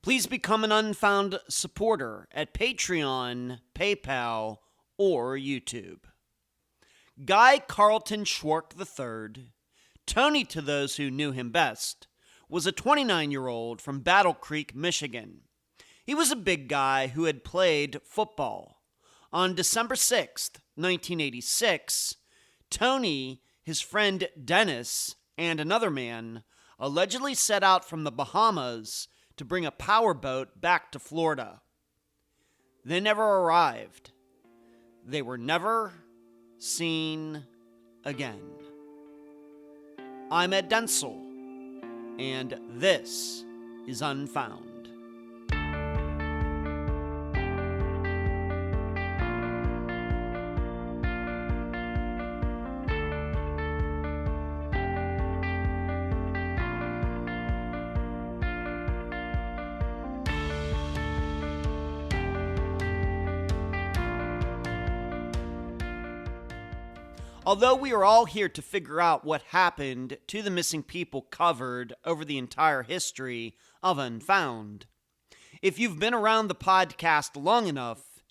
Please become an Unfound supporter at Patreon, PayPal, or YouTube. Guy Carlton Schwark III, Tony to those who knew him best, was a 29-year-old from Battle Creek, Michigan. He was a big guy who had played football. On December 6th, 1986, Tony, his friend Dennis, and another man allegedly set out from the Bahamas to bring a powerboat back to Florida. They never arrived. They were never seen again. I'm Ed Densel, and this is Unfound. Although we are all here to figure out what happened to the missing people covered over the entire history of Unfound, if you've been around the podcast long enough,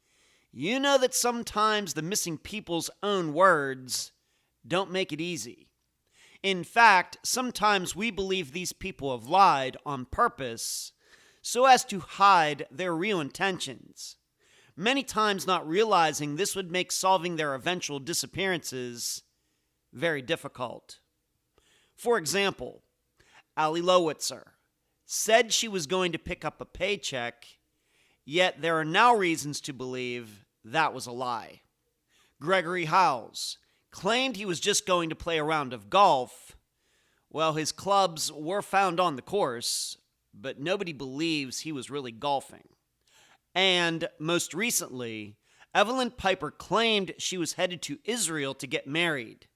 you know that sometimes the missing people's own words don't make it easy. In fact, sometimes we believe these people have lied on purpose so as to hide their real intentions. Many times not realizing this would make solving their eventual disappearances very difficult. For example, Ali Lowitzer said she was going to pick up a paycheck, yet there are now reasons to believe that was a lie. Gregory Howes claimed he was just going to play a round of golf. Well, his clubs were found on the course, but nobody believes he was really golfing. And most recently, Evelyn Piper claimed she was headed to Israel to get married.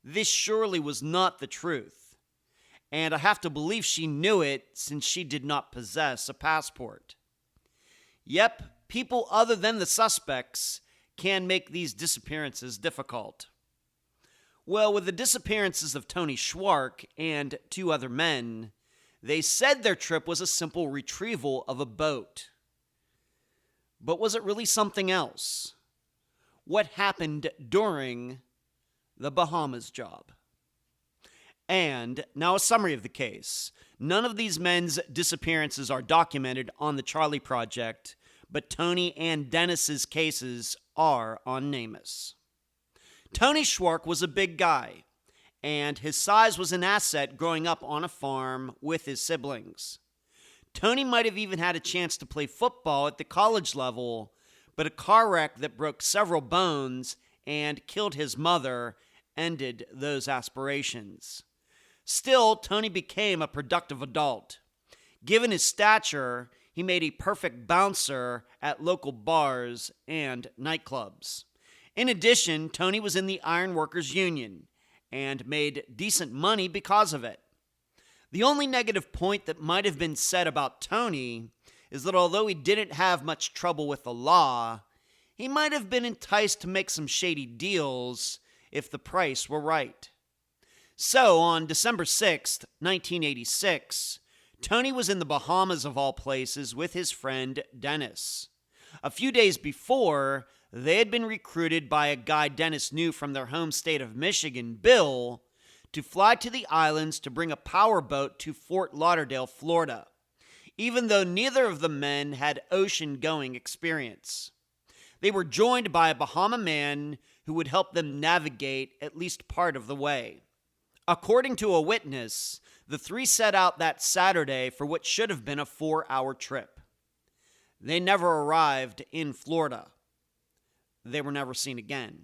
This surely was not the truth, and I have to believe she knew it since she did not possess a passport. Yep, people other than the suspects can make these disappearances difficult. Well, with the disappearances of Tony Schwark and two other men, they said their trip was a simple retrieval of a boat. But was it really something else? What happened during the Bahamas job? And now a summary of the case. None of these men's disappearances are documented on the Charlie Project, but Tony and Dennis's cases are on NAMUS. Tony Schwark was a big guy, and his size was an asset growing up on a farm with his siblings. Tony might have even had a chance to play football at the college level, but a car wreck that broke several bones and killed his mother ended those aspirations. Still, Tony became a productive adult. Given his stature, he made a perfect bouncer at local bars and nightclubs. In addition, Tony was in the Ironworkers Union and made decent money because of it. The only negative point that might have been said about Tony is that although he didn't have much trouble with the law, he might have been enticed to make some shady deals if the price were right. So, on December 6th, 1986, Tony was in the Bahamas of all places with his friend Dennis. A few days before, they had been recruited by a guy Dennis knew from their home state of Michigan, Bill, to fly to the islands to bring a powerboat to Fort Lauderdale, Florida, even though neither of the men had ocean-going experience. They were joined by a Bahama man who would help them navigate at least part of the way. According to a witness, the three set out that Saturday for what should have been a 4-hour trip. They never arrived in Florida. They were never seen again.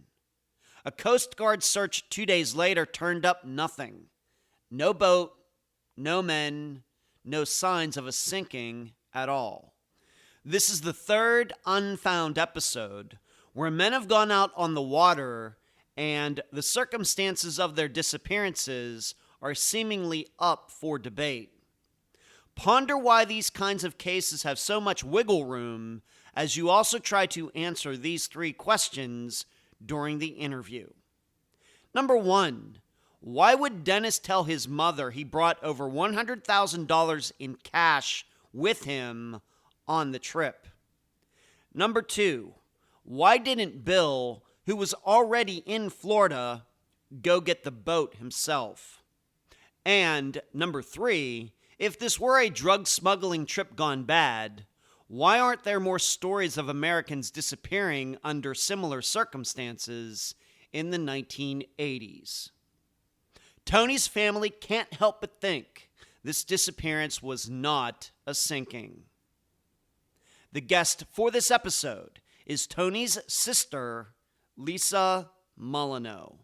A Coast Guard search 2 days later turned up nothing. No boat, no men, no signs of a sinking at all. This is the third Unfound episode where men have gone out on the water and the circumstances of their disappearances are seemingly up for debate. Ponder why these kinds of cases have so much wiggle room as you also try to answer these 3 questions during the interview. Number 1, why would Dennis tell his mother he brought over $100,000 in cash with him on the trip. Number 2, why didn't Bill, who was already in Florida, go get the boat himself? And number 3, if this were a drug smuggling trip gone bad, why aren't there more stories of Americans disappearing under similar circumstances in the 1980s? Tony's family can't help but think this disappearance was not a sinking. The guest for this episode is Tony's sister, Lisa Molyneux.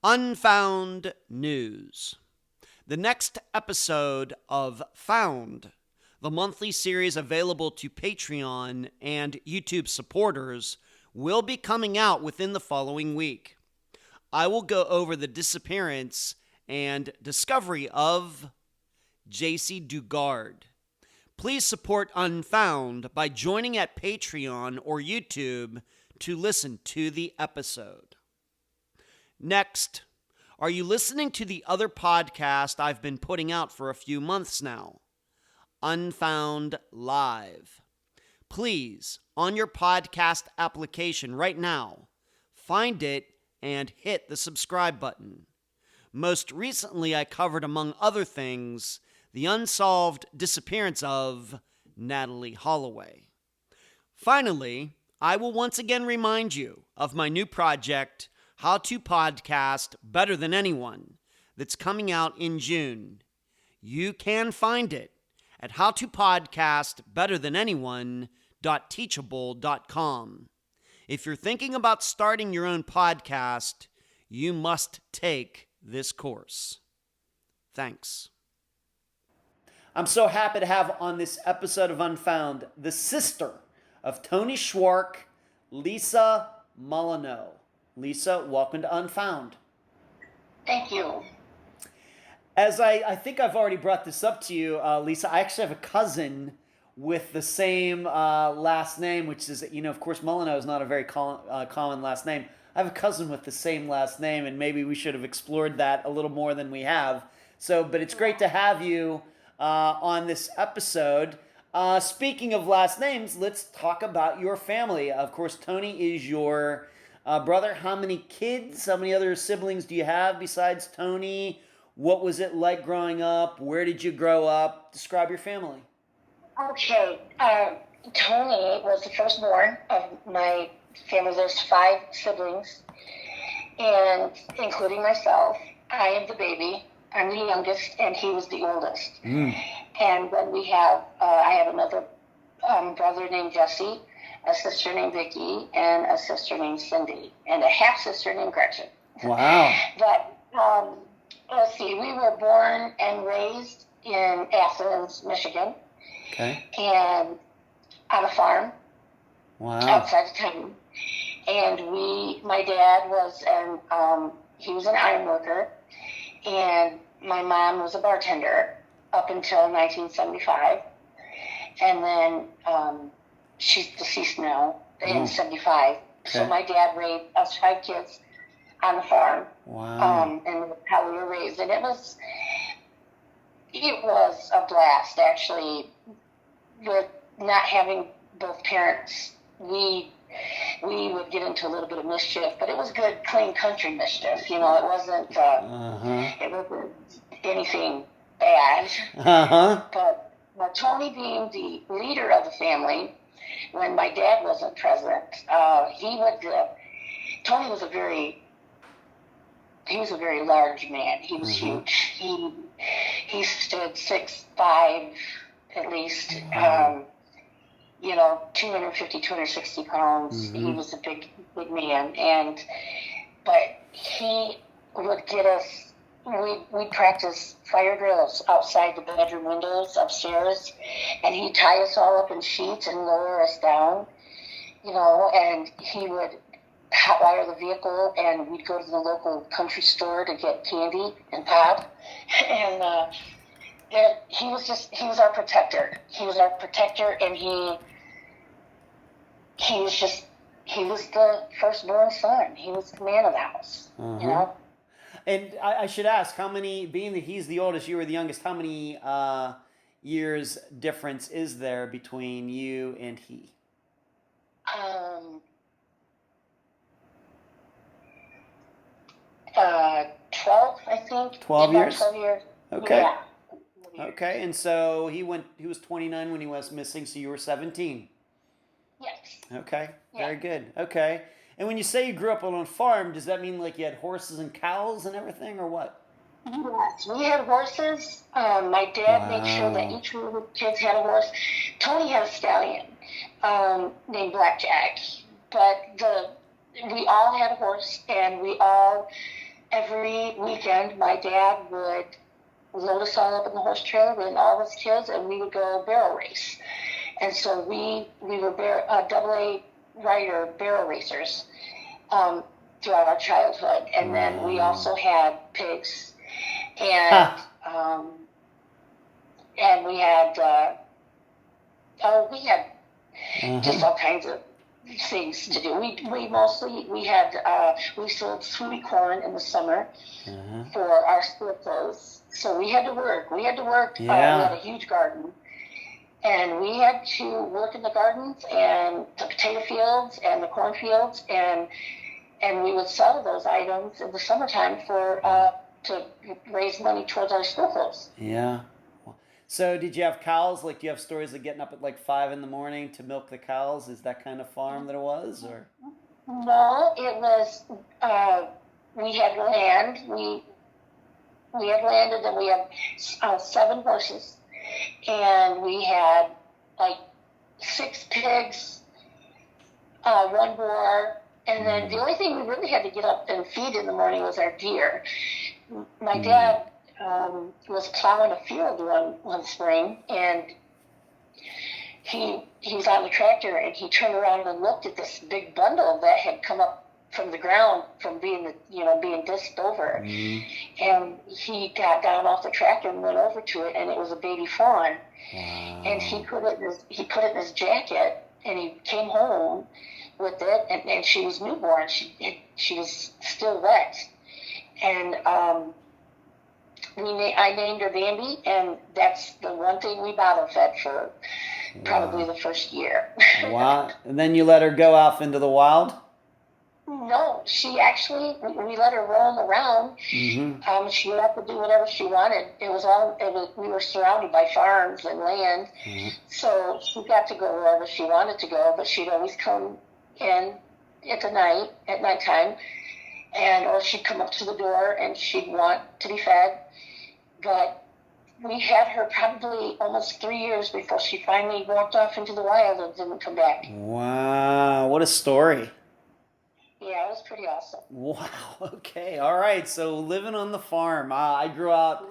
Unfound News. The next episode of Found, the monthly series available to Patreon and YouTube supporters, will be coming out within the following week. I will go over the disappearance and discovery of J.C. Dugard. Please support Unfound by joining at Patreon or YouTube to listen to the episode. Next, are you listening to the other podcast I've been putting out for a few months now? Unfound Live. Please, on your podcast application right now, find it and hit the subscribe button. Most recently, I covered, among other things, the unsolved disappearance of Natalie Holloway. Finally, I will once again remind you of my new project, How to Podcast Better Than Anyone, that's coming out in June. You can find it at howtopodcastbetterthananyone.teachable.com. If you're thinking about starting your own podcast, you must take this course. Thanks. I'm so happy to have on this episode of Unfound the sister of Tony Schwark, Lisa Molyneux. Lisa, welcome to Unfound. Thank you. As I think I've already brought this up to you, Lisa, I actually have a cousin with the same last name, which is, of course, Molyneux is not a very common last name. I have a cousin with the same last name, and maybe we should have explored that a little more than we have. But it's great to have you on this episode. Speaking of last names, let's talk about your family. Of course, Tony is your brother. How many kids, how many other siblings do you have besides Tony? What was it like growing up? Where did you grow up? Describe your family. Okay. Tony was the firstborn of my family. There's 5 siblings, and including myself. I am the baby. I'm the youngest, and he was the oldest. And then we have, I have another brother named Jesse, a sister named Vicky, and a sister named Cindy, and a half-sister named Gretchen. Wow. But, let's see, we were born and raised in Athens, Michigan. Okay. And on a farm. Wow. Outside of town. And my dad was he was an iron worker, and my mom was a bartender up until 1975. And then she's deceased now in 75. Okay. So my dad raised us 5 kids on the farm. Wow. And how we were raised. And it was a blast, actually, with not having both parents. We would get into a little bit of mischief, but it was good, clean country mischief. It wasn't it wasn't anything bad. But Tony, being the leader of the family, when my dad wasn't present, Tony was a very large man. He was huge. He stood 6'5", at least. 250, 260 pounds. He was a big man. But he would get us, we'd practice fire drills outside the bedroom windows upstairs, and he'd tie us all up in sheets and lower us down, and he would hotwire the vehicle, and we'd go to the local country store to get candy and pop. And he was our protector. He was our protector, and he was the firstborn son. He was the man of the house, And I should ask, how many, being that he's the oldest, you were the youngest, how many years difference is there between you and he? 12, I think. 12 years? 12 years. Okay. Yeah. Okay, and so he was 29 when he was missing, so you were 17. Yes. Okay, Yeah. very good. Okay. And when you say you grew up on a farm, does that mean like you had horses and cows and everything, or what? Yes, we had horses. My dad made sure that each one of the kids had a horse. Tony had a stallion named Blackjack, but we all had a horse, and every weekend, my dad would load us all up in the horse trailer and all of us kids, and we would go barrel race. And so we were AA rider barrel racers throughout our childhood. And then we also had pigs, and and we had just all kinds of things to do. We sold sweet corn in the summer for our school clothes. So we had to work. We had Yeah. We had a huge garden, and we had to work in the gardens and the potato fields and the corn fields, and we would sell those items in the summertime to raise money towards our school clothes. Yeah. So did you have cows? Like, do you have stories of getting up at like 5 a.m. to milk the cows? Is that kind of farm that it was, or? No, it was. We had land. We had land, and then we had 7 horses, and we had like 6 pigs, 1 boar, and then the only thing we really had to get up and feed in the morning was our deer. My dad was plowing a field one spring, and he was on the tractor, and he turned around and looked at this big bundle that had come up from the ground from being disked over, and he got down off the tractor and went over to it, and it was a baby fawn, and he put it in his jacket, and he came home with it, and she was newborn. She was still wet, and I named her Bambi, and that's the one thing we bottle fed for probably the first year. Wow. And then you let her go off into the wild? No, we let her roam around. She had to do whatever she wanted. We were surrounded by farms and land, so she got to go wherever she wanted to go, but she'd always come in at nighttime, or she'd come up to the door and she'd want to be fed. But we had her probably almost 3 years before she finally walked off into the wild and didn't come back. Wow, what a story. Yeah, it was pretty awesome. Wow, okay, all right, so living on the farm. I grew up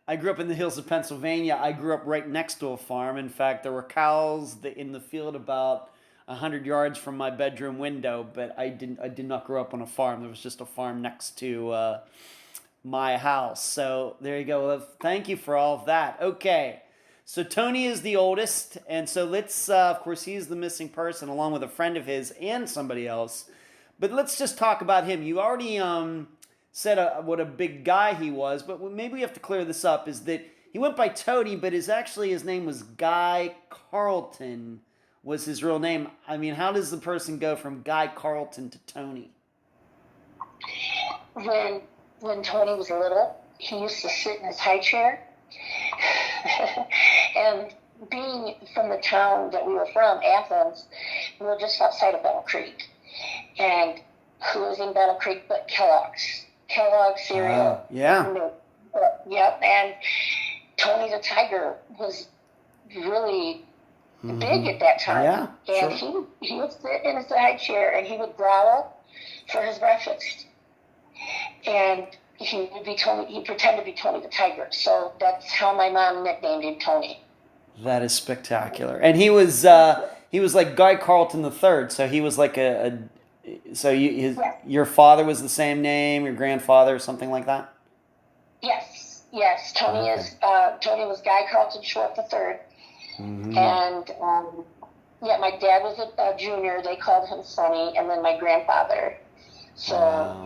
in the hills of Pennsylvania. I grew up right next to a farm. In fact, there were cows in the field about 100 yards from my bedroom window, but I did not grow up on a farm. There was just a farm next to my house. So there you go. Well, thank you for all of that. Okay, so Tony is the oldest, and so let's, of course, he's the missing person along with a friend of his and somebody else. But let's just talk about him. You already said what a big guy he was, but maybe we have to clear this up, is that he went by Tony, but his name was Guy Carlton was his real name. I mean, how does the person go from Guy Carlton to Tony? When Tony was little, he used to sit in his high chair. And being from the town that we were from, Athens, we were just outside of Battle Creek. And who was in Battle Creek but Kellogg's cereal. Yeah. Yep. And Tony the Tiger was really big at that time. Yeah, and he would sit in his high chair and he would growl for his breakfast. And he would be Tony. He'd pretend to be Tony the Tiger. So that's how my mom nicknamed him Tony. That is spectacular. And he was like Guy Carlton III. So he was like your father was the same name, your grandfather, or something like that? Yes. Tony was Guy Carlton Schwark III. And my dad was a junior. They called him Sonny, and then my grandfather. So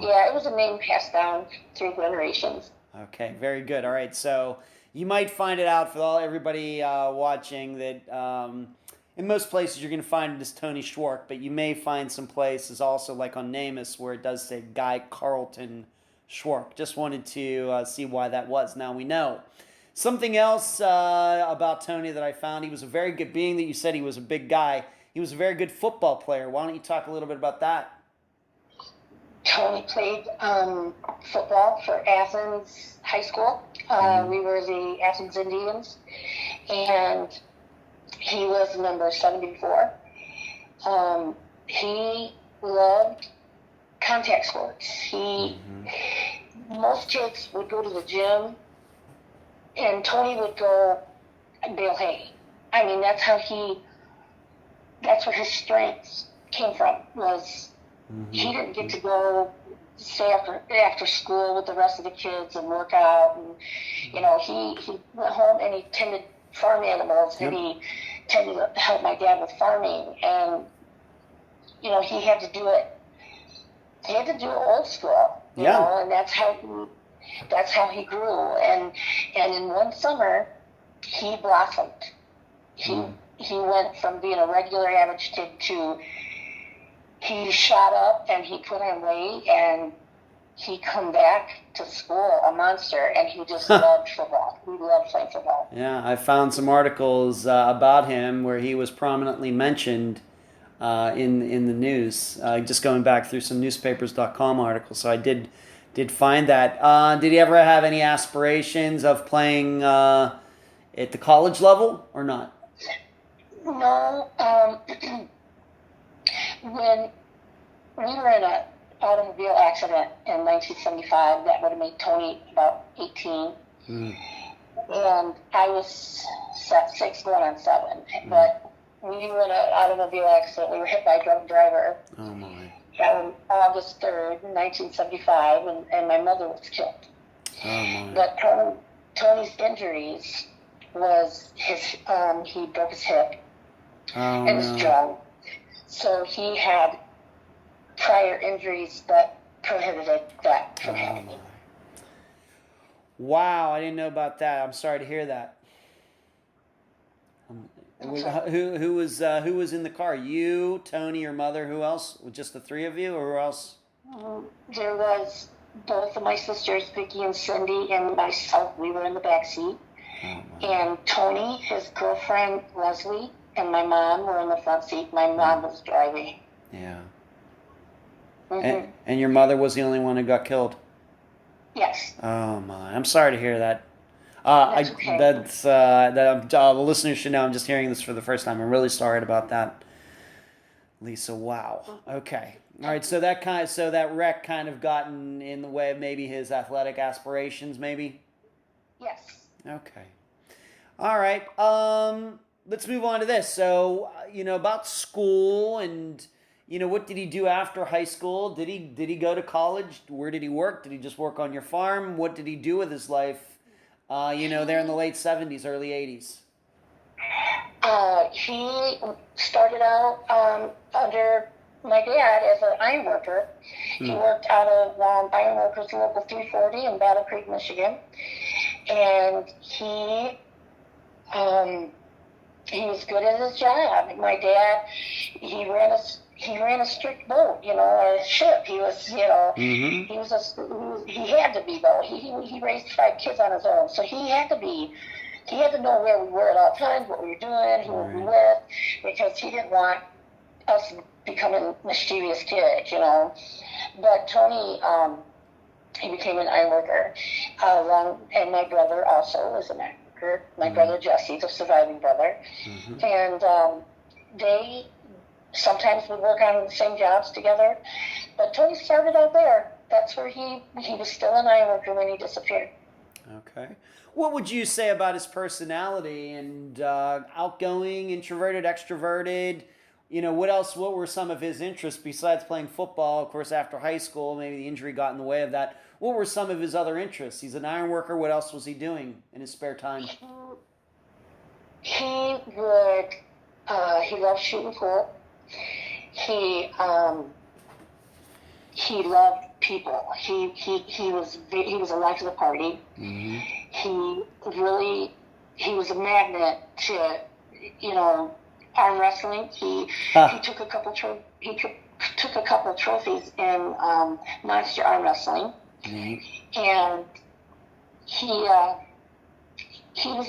it was a name passed down through generations. Okay, very good. All right, so you might find it out for everybody watching that in most places you're going to find it as Tony Schwark, but you may find some places also like on NAMUS where it does say Guy Carlton Schwark. Just wanted to see why that was. Now we know. Something else about Tony that I found, he was a very good, being that you said he was a big guy, he was a very good football player. Why don't you talk a little bit about that? Tony played football for Athens High School. We were the Athens Indians, and he was number 74. He loved contact sports. Most kids would go to the gym, and Tony would go bale hay. I mean, that's where his strength came from, was he didn't get to go stay after school with the rest of the kids and work out. And, he went home and he tended farm animals, and he tended to help my dad with farming. And, he had to do it. He had to do it old school, you know, and that's how he grew. And in one summer, he blossomed. He went from being a regular average kid to, he shot up and he put on weight, and he come back to school a monster, and he just loved football. He loved playing football. Yeah, I found some articles about him where he was prominently mentioned in the news. Just going back through some newspapers.com articles, so I did find that. Did he ever have any aspirations of playing at the college level or not? No. When we were in an automobile accident in 1975, that would have made Tony about 18. And I was 6 going on 7. But we were in an automobile accident. We were hit by a drunk driver. Oh, my. On August 3rd, 1975, and my mother was killed. Oh, my. But Tony's injuries was he broke his hip and his jaw. So he had prior injuries that prohibited that from happening. Wow, I didn't know about that. I'm sorry to hear that. Who was in the car? You, Tony, your mother? Who else? Just the three of you, or who else? There was both of my sisters, Vicky and Cindy, and myself. We were in the back seat. And Tony, his girlfriend Leslie, and my mom were in the front seat. My mom was driving. Yeah. And your mother was the only one who got killed? Yes. Oh, my. I'm sorry to hear that. That's okay. The listeners should know I'm just hearing this for the first time. I'm really sorry about that, Lisa. Wow. Okay. All right. So that wreck kind of gotten in the way of maybe his athletic aspirations, maybe? Yes. Okay. All right. Let's move on to this. So, about school and, what did he do after high school? Did he go to college? Where did he work? Did he just work on your farm? What did he do with his life, there in the late 70s, early 80s? He started out under my dad as an iron worker. He worked out of Iron Workers Local 340 in Battle Creek, Michigan. And he was good at his job. My dad, he ran a strict boat, a ship. He was, he had to be though. He raised 5 kids on his own, so he had to know where we were at all times, what we were doing, who we were with, because he didn't want us becoming mischievous kids, But Tony, he became an iron worker, and my brother also was an iron worker. My brother Jesse, the surviving brother, and they sometimes would work on the same jobs together. But Tony started out there. That's where he was still an iron worker when he disappeared. Okay. What would you say about his personality and outgoing, introverted, extroverted? What were some of his interests besides playing football? Of course, after high school, maybe the injury got in the way of that. What were some of his other interests? He's an iron worker. What else was he doing in his spare time? He loved shooting pool. He loved people. He was a life of the party. he was a magnet to, arm wrestling. He took a couple took a couple trophies in monster arm wrestling, and he was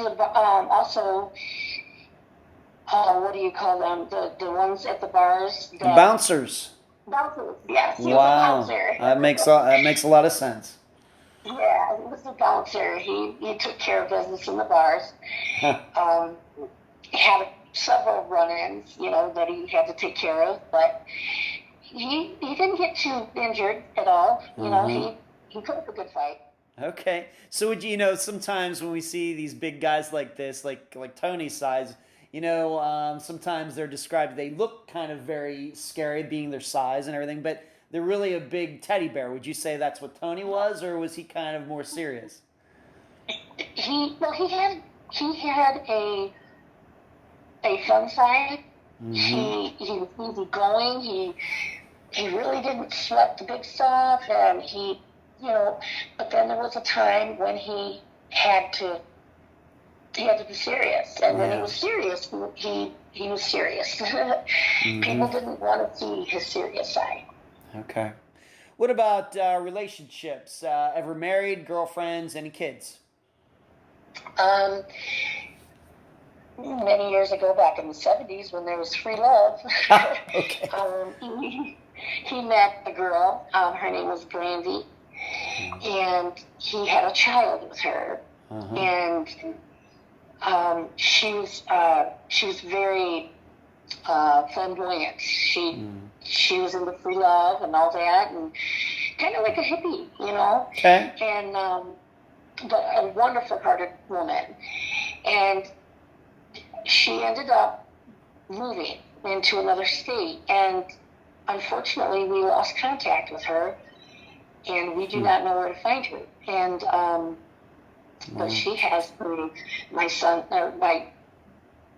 also what do you call them? The ones at the bars. The bouncers. Bouncers, yes. Wow, that makes a lot of sense. Yeah, he was a bouncer. He took care of business in the bars. He had several run-ins, that he had to take care of, but he didn't get too injured at all. He put up a good fight. Okay, so would you sometimes when we see these big guys like this, like Tony's size, sometimes they're described, they look kind of very scary being their size and everything, but they're really a big teddy bear. Would you say that's what Tony was, or was he kind of more serious? He had a fun side. He was easygoing. He really didn't sweat the big stuff, and but then there was a time when he had to be serious, and when he was serious, he was serious. People didn't want to see his serious side. Okay. What about relationships? Ever married, girlfriends, any kids? Many years ago, back in the 70s, when there was free love, okay. He met a girl. Her name was Brandy, and he had a child with her. And she was very flamboyant. She was into free love and all that, and kind of like a hippie, Okay. And but a wonderful-hearted woman, and she ended up moving into another state, and unfortunately, we lost contact with her, and we do not know where to find her. And but she has my son, my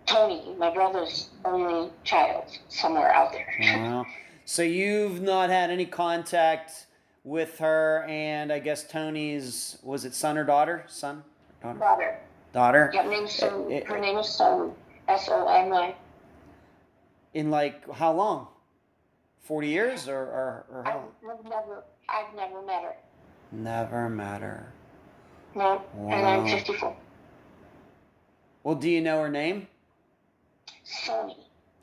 Tony, my brother's only child, somewhere out there. Wow. So you've not had any contact with her, and I guess Tony's, was it son or daughter? Son? Daughter? Daughter? Yeah, her name is Somi. S-O-M-I. In how long? 40 years or how long? I've never met her. Never met her. No, wow. And I'm 54. Well, do you know her name? Somi.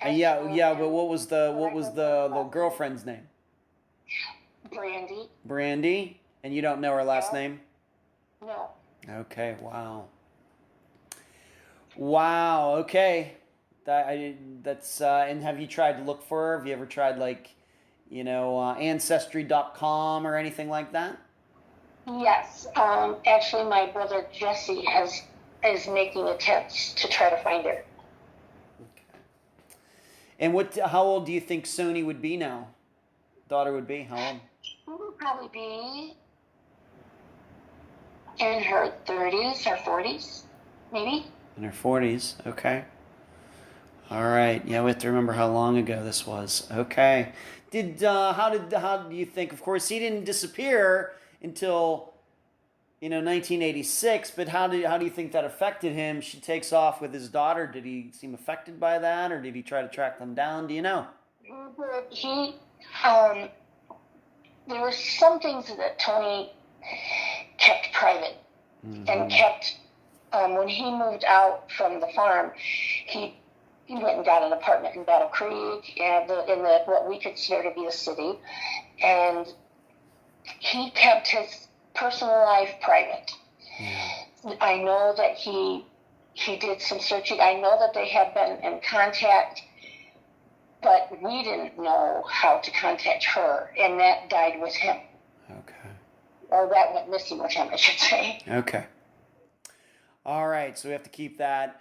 Yeah, but what was the girlfriend's name? Brandy. Brandy? And you don't know her last name? No. Okay, wow. Wow, okay. That's and have you tried to look for her? Have you ever tried Ancestry.com or anything like that? Yes. Actually, my brother Jesse is making attempts to try to find her. Okay. And how old do you think Sony would be now? Daughter would be? How old? She would probably be in her 30s or 40s, maybe. In her 40s, okay. All right, yeah, we have to remember how long ago this was. Okay. How do you think, of course, he didn't disappear until, 1986, but how do you think that affected him? She takes off with his daughter. Did he seem affected by that, or did he try to track them down? Do you know? He, there were some things that Tony kept private and kept, when he moved out from the farm, he went and got an apartment in Battle Creek and in what we consider to be a city, and he kept his personal life private. I know that he did some searching. I know that they had been in contact, but we didn't know how to contact her, and that died with him. Okay. Or that went missing with him, I should say. Okay. All right, so we have to keep that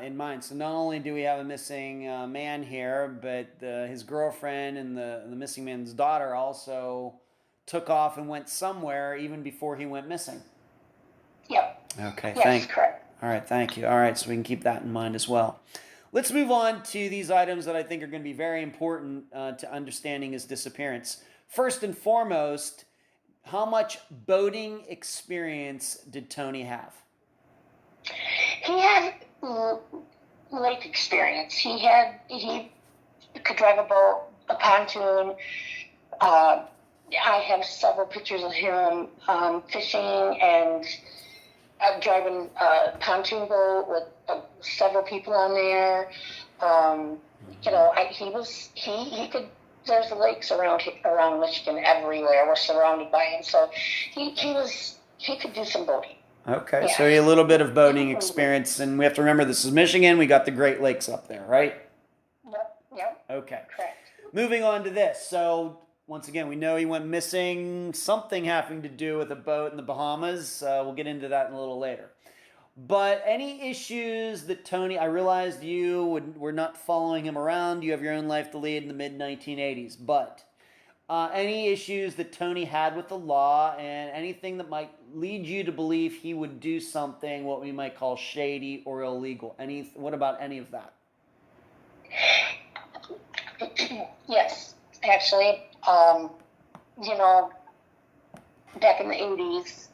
in mind. So not only do we have a missing man here, but his girlfriend and the missing man's daughter also took off and went somewhere even before he went missing. Yep. Okay, yes, correct. All right, thank you. All right, so we can keep that in mind as well. Let's move on to these items that I think are going to be very important to understanding his disappearance. First and foremost, how much boating experience did Tony have? he had lake experience. He could drive a boat, a pontoon. I have several pictures of him fishing and driving a pontoon boat with several people on there. He could. There's lakes around Michigan everywhere. We're surrounded by him, so he could do some boating. Okay, Yeah. so a little bit of boating experience, and we have to remember this is Michigan. We got the Great Lakes up there, right? Yep. Okay. Correct. Moving on to this. So once again, we know he went missing. Something having to do with a boat in the Bahamas. We'll get into that in a little later. But any issues that Tony, I realized you were not following him around. You have your own life to lead in the mid-1980s. But any issues that Tony had with the law and anything that might lead you to believe he would do something what we might call shady or illegal? What about any of that? Yes, actually, back in the 80s,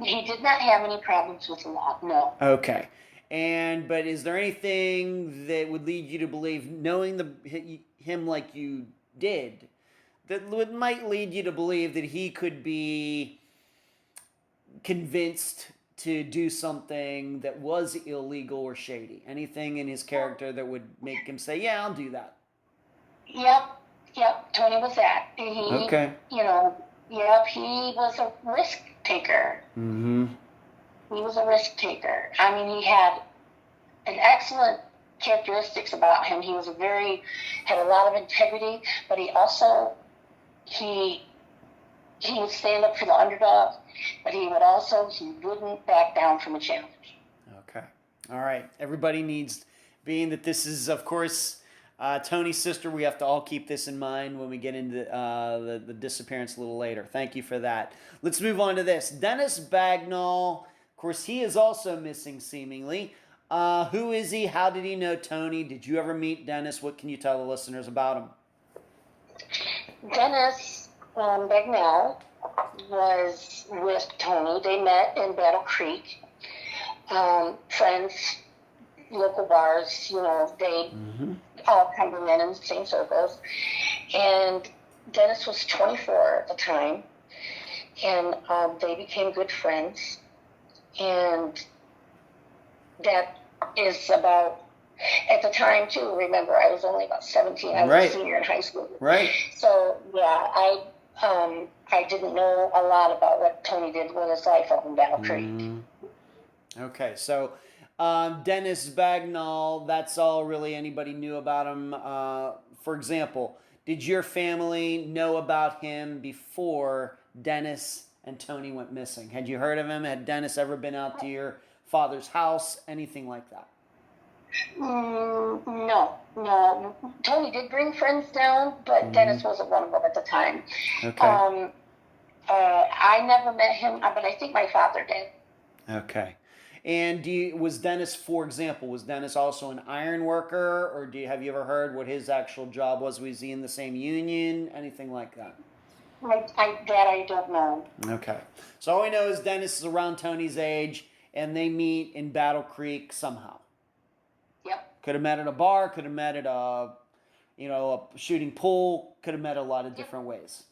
he did not have any problems with the law, no. Okay. But is there anything that would lead you to believe, knowing him like you did, that might lead you to believe that he could be convinced to do something that was illegal or shady? Anything in his character that would make him say, yeah, I'll do that? Yep, Tony was that. Okay. He was a risk taker. Mm-hmm. He was a risk taker. I mean, he had an excellent characteristics about him. He had a lot of integrity, but he also, he would stand up for the underdog, but he wouldn't back down from a challenge. Okay. All right. Everybody needs, being that this is, of course, Tony's sister, we have to all keep this in mind when we get into the disappearance a little later. Thank you for that. Let's move on to this. Dennis Bagnall, of course, he is also missing seemingly. Who is he? How did he know Tony? Did you ever meet Dennis? What can you tell the listeners about him? Dennis Bagnall was with Tony. They met in Battle Creek. Friends, local bars, they all kind of ran in the same circles. And Dennis was 24 at the time, and they became good friends. And that is about, at the time too, remember, I was only about 17. I was a senior in high school. Right. So, yeah, I didn't know a lot about what Tony did with his life up in Battle Creek. Okay, so Dennis Bagnall, that's all really anybody knew about him. For example, did your family know about him before Dennis and Tony went missing? Had you heard of him? Had Dennis ever been out to your father's house? Anything like that? No. Tony did bring friends down, but Dennis wasn't one of them at the time. Okay. I never met him, but I think my father did. Okay. And was Dennis also an iron worker, or have you ever heard what his actual job was? Was he in the same union? Anything like that? I don't know. Okay. So all we know is Dennis is around Tony's age, and they meet in Battle Creek somehow. Yep. Could have met at a bar, could have met at a shooting pool, could have met a lot of different ways.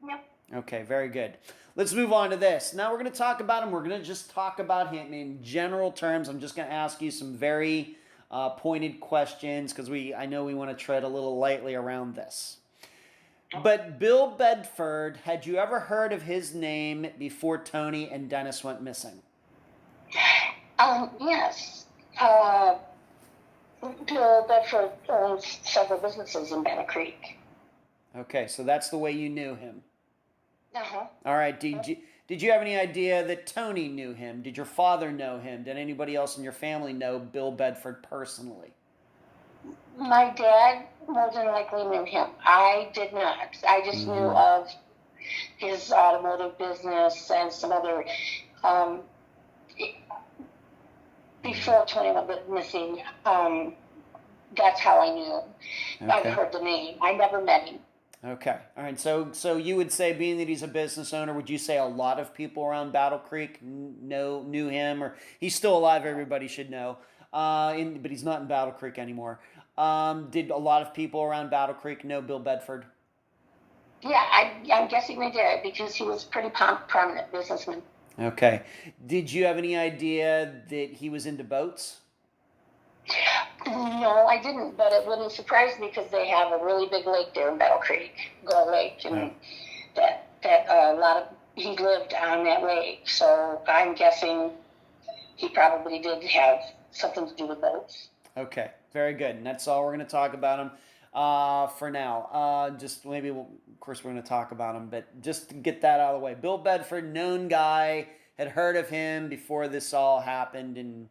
Yep. Okay, very good. Let's move on to this. Now we're going to talk about him. We're going to just talk about him in general terms. I'm just going to ask you some very pointed questions because I know we want to tread a little lightly around this. But Bill Bedford, had you ever heard of his name before Tony and Dennis went missing? Yes. Bill Bedford owns several businesses in Battle Creek. Okay, so that's the way you knew him. Uh-huh. All right. Did you have any idea that Tony knew him? Did your father know him? Did anybody else in your family know Bill Bedford personally? My dad more than likely knew him. I did not. I just knew of his automotive business and some other. Before Tony went missing, that's how I knew him. Okay. I've heard the name. I never met him. Okay. All right. So you would say, being that he's a business owner, would you say a lot of people around Battle Creek knew him, or he's still alive? Everybody should know. But he's not in Battle Creek anymore. Did a lot of people around Battle Creek know Bill Bedford? Yeah, I'm guessing they did because he was a pretty prominent businessman. Okay. Did you have any idea that he was into boats? No, I didn't, but it wouldn't surprise me because they have a really big lake there in Battle Creek, Gull Lake, and that a lot of he lived on that lake. So I'm guessing he probably did have something to do with boats. Okay, very good. And that's all we're going to talk about him for now. Just maybe, of course, we're going to talk about him, but just to get that out of the way. Bill Bedford, known guy, had heard of him before this all happened. And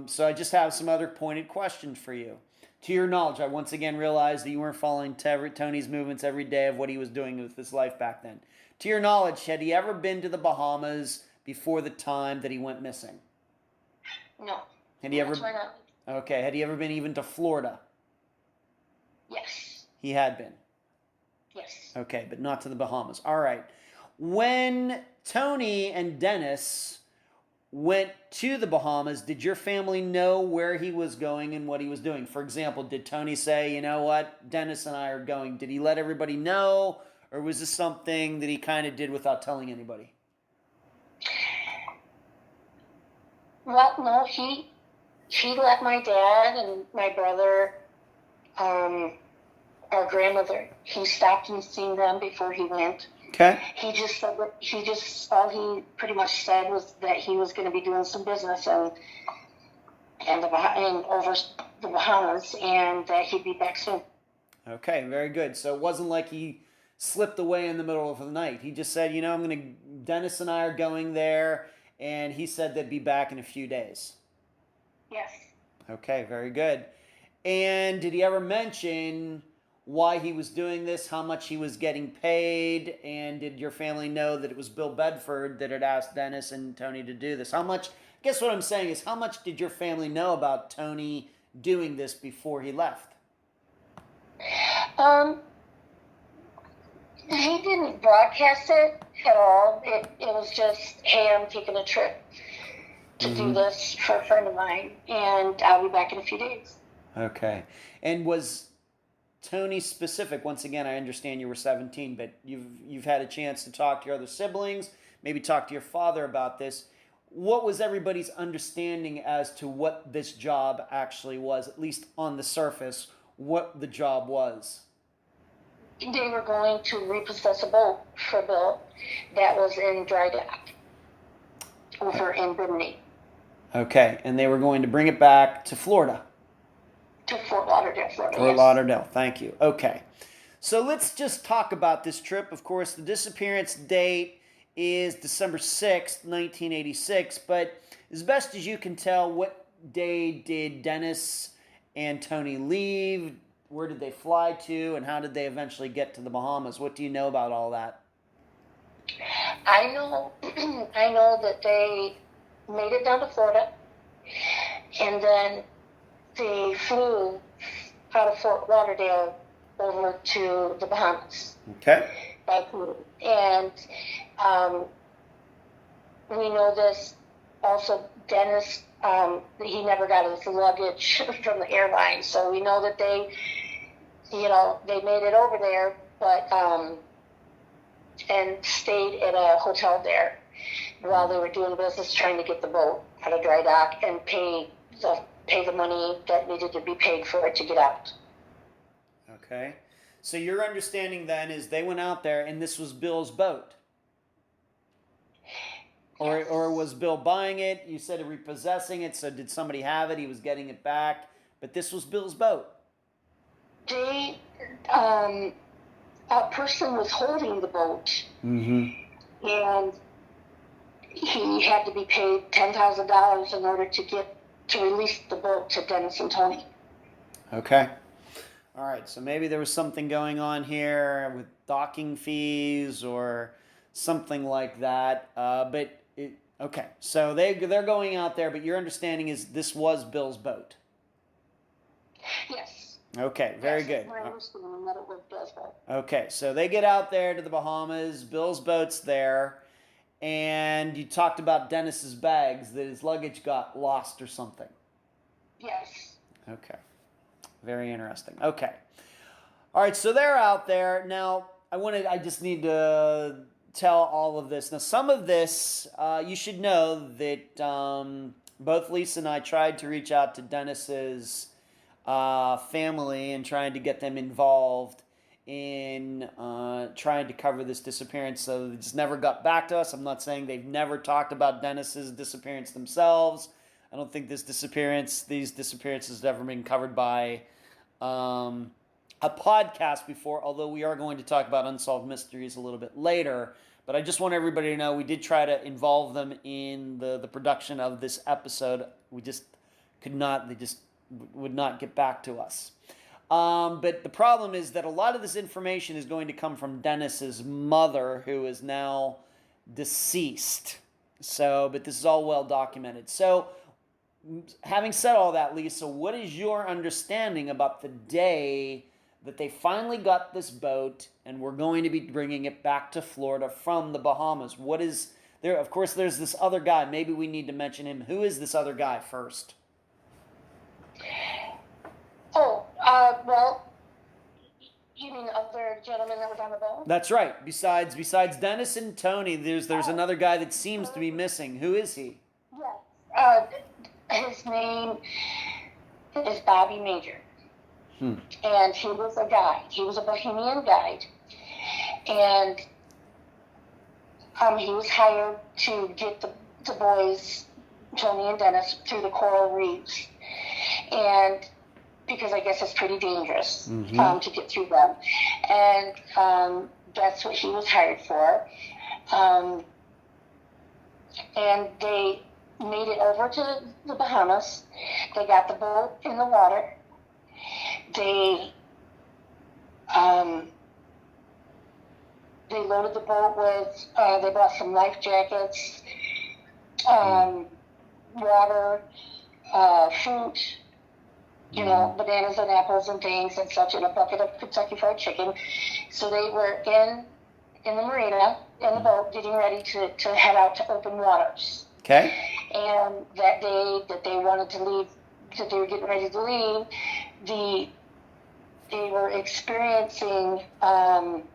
so I just have some other pointed questions for you. To your knowledge, I once again realized that you weren't following Tony's movements every day of what he was doing with his life back then. To your knowledge, had he ever been to the Bahamas before the time that he went missing? No. Had he ever? Okay. Had he ever been even to Florida? Yes. He had been. Yes. Okay, but not to the Bahamas. All right. When Tony and Dennis went to the Bahamas, did your family know where he was going and what he was doing? For example, did Tony say, you know what, Dennis and I are going? Did he let everybody know? Or was this something that he kind of did without telling anybody? Well, no, he let my dad and my brother, our grandmother, he stopped and seen them before he went. Okay. He just said that all he pretty much said was that he was going to be doing some business and over the Bahamas, and that he'd be back soon. Okay, very good. So it wasn't like he slipped away in the middle of the night. He just said, you know, Dennis and I are going there, and he said they'd be back in a few days. Yes. Okay, very good. And did he ever mention why he was doing this, how much he was getting paid, and did your family know that it was Bill Bedford that had asked Dennis and Tony to do this? How much, I guess what I'm saying is, how much did your family know about Tony doing this before he left? He didn't broadcast it at all. It was just, hey, I'm taking a trip to do this for a friend of mine, and I'll be back in a few days. Okay. And was Tony specific? Once again, I understand you were 17, but you've had a chance to talk to your other siblings, maybe talk to your father about this. What was everybody's understanding as to what this job actually was, at least on the surface, what the job was? They were going to repossess a boat for Bill that was in dry dock over in Bimini. Okay, and they were going to bring it back to Florida. To Fort Lauderdale, Florida. Fort Lauderdale, thank you. Okay, so let's just talk about this trip. Of course, the disappearance date is December 6th, 1986, but as best as you can tell, what day did Dennis and Tony leave? Where did they fly to, and how did they eventually get to the Bahamas? What do you know about all that? I know that they made it down to Florida, and then they flew out of Fort Lauderdale over to the Bahamas. Okay. And we know this also, Dennis, he never got his luggage from the airline, so we know that they made it over there, but and stayed at a hotel there while they were doing business, trying to get the boat out of dry dock and pay the money that needed to be paid for it to get out. Okay. So your understanding then is they went out there and this was Bill's boat? Yes. Or was Bill buying it? You said repossessing it, so did somebody have it? He was getting it back, but this was Bill's boat. A person was holding the boat, and he had to be paid $10,000 in order to release the boat to Dennis and Tony. Okay. All right. So maybe there was something going on here with docking fees or something like that. Okay. So they're going out there, but your understanding is this was Bill's boat. Yes. Okay, very good. My understanding that it was Bill's boat. Okay, so they get out there to the Bahamas. Bill's boat's there. And you talked about Dennis's bags, that his luggage got lost or something. Yes. Okay. Very interesting. Okay. All right, so they're out there. Now, I just need to tell all of this. Now, some of this, you should know that both Lisa and I tried to reach out to Dennis's family and trying to get them involved in trying to cover this disappearance. So they just never got back to us. I'm not saying they've never talked about Dennis's disappearance themselves. I don't think these disappearances have ever been covered by a podcast before, although we are going to talk about unsolved mysteries a little bit later. But I just want everybody to know we did try to involve them in the production of this episode. We just could not, they just would not get back to us. But the problem is that a lot of this information is going to come from Dennis's mother, who is now deceased. But this is all well documented. So, having said all that, Lisa, what is your understanding about the day that they finally got this boat and we're going to be bringing it back to Florida from the Bahamas? What is there? Of course, there's this other guy. Maybe we need to mention him. Who is this other guy first? Oh, well, you mean the other gentleman that was on the boat? That's right. Besides Dennis and Tony, there's another guy that seems to be missing. Who is he? Yes. His name is Bobby Major. And he was a guide. He was a Bohemian guide. And he was hired to get the boys, Tony and Dennis, through the coral reefs. And because I guess it's pretty dangerous to get through them. And that's what he was hired for. And they made it over to the Bahamas. They got the boat in the water. They loaded the boat with, they bought some life jackets, water, fruit, bananas and apples and things and such, and a bucket of Kentucky Fried Chicken. So they were in the marina, in the boat, getting ready to head out to open waters. Okay. And that day that they wanted to leave, that they were getting ready to leave, they were experiencing, the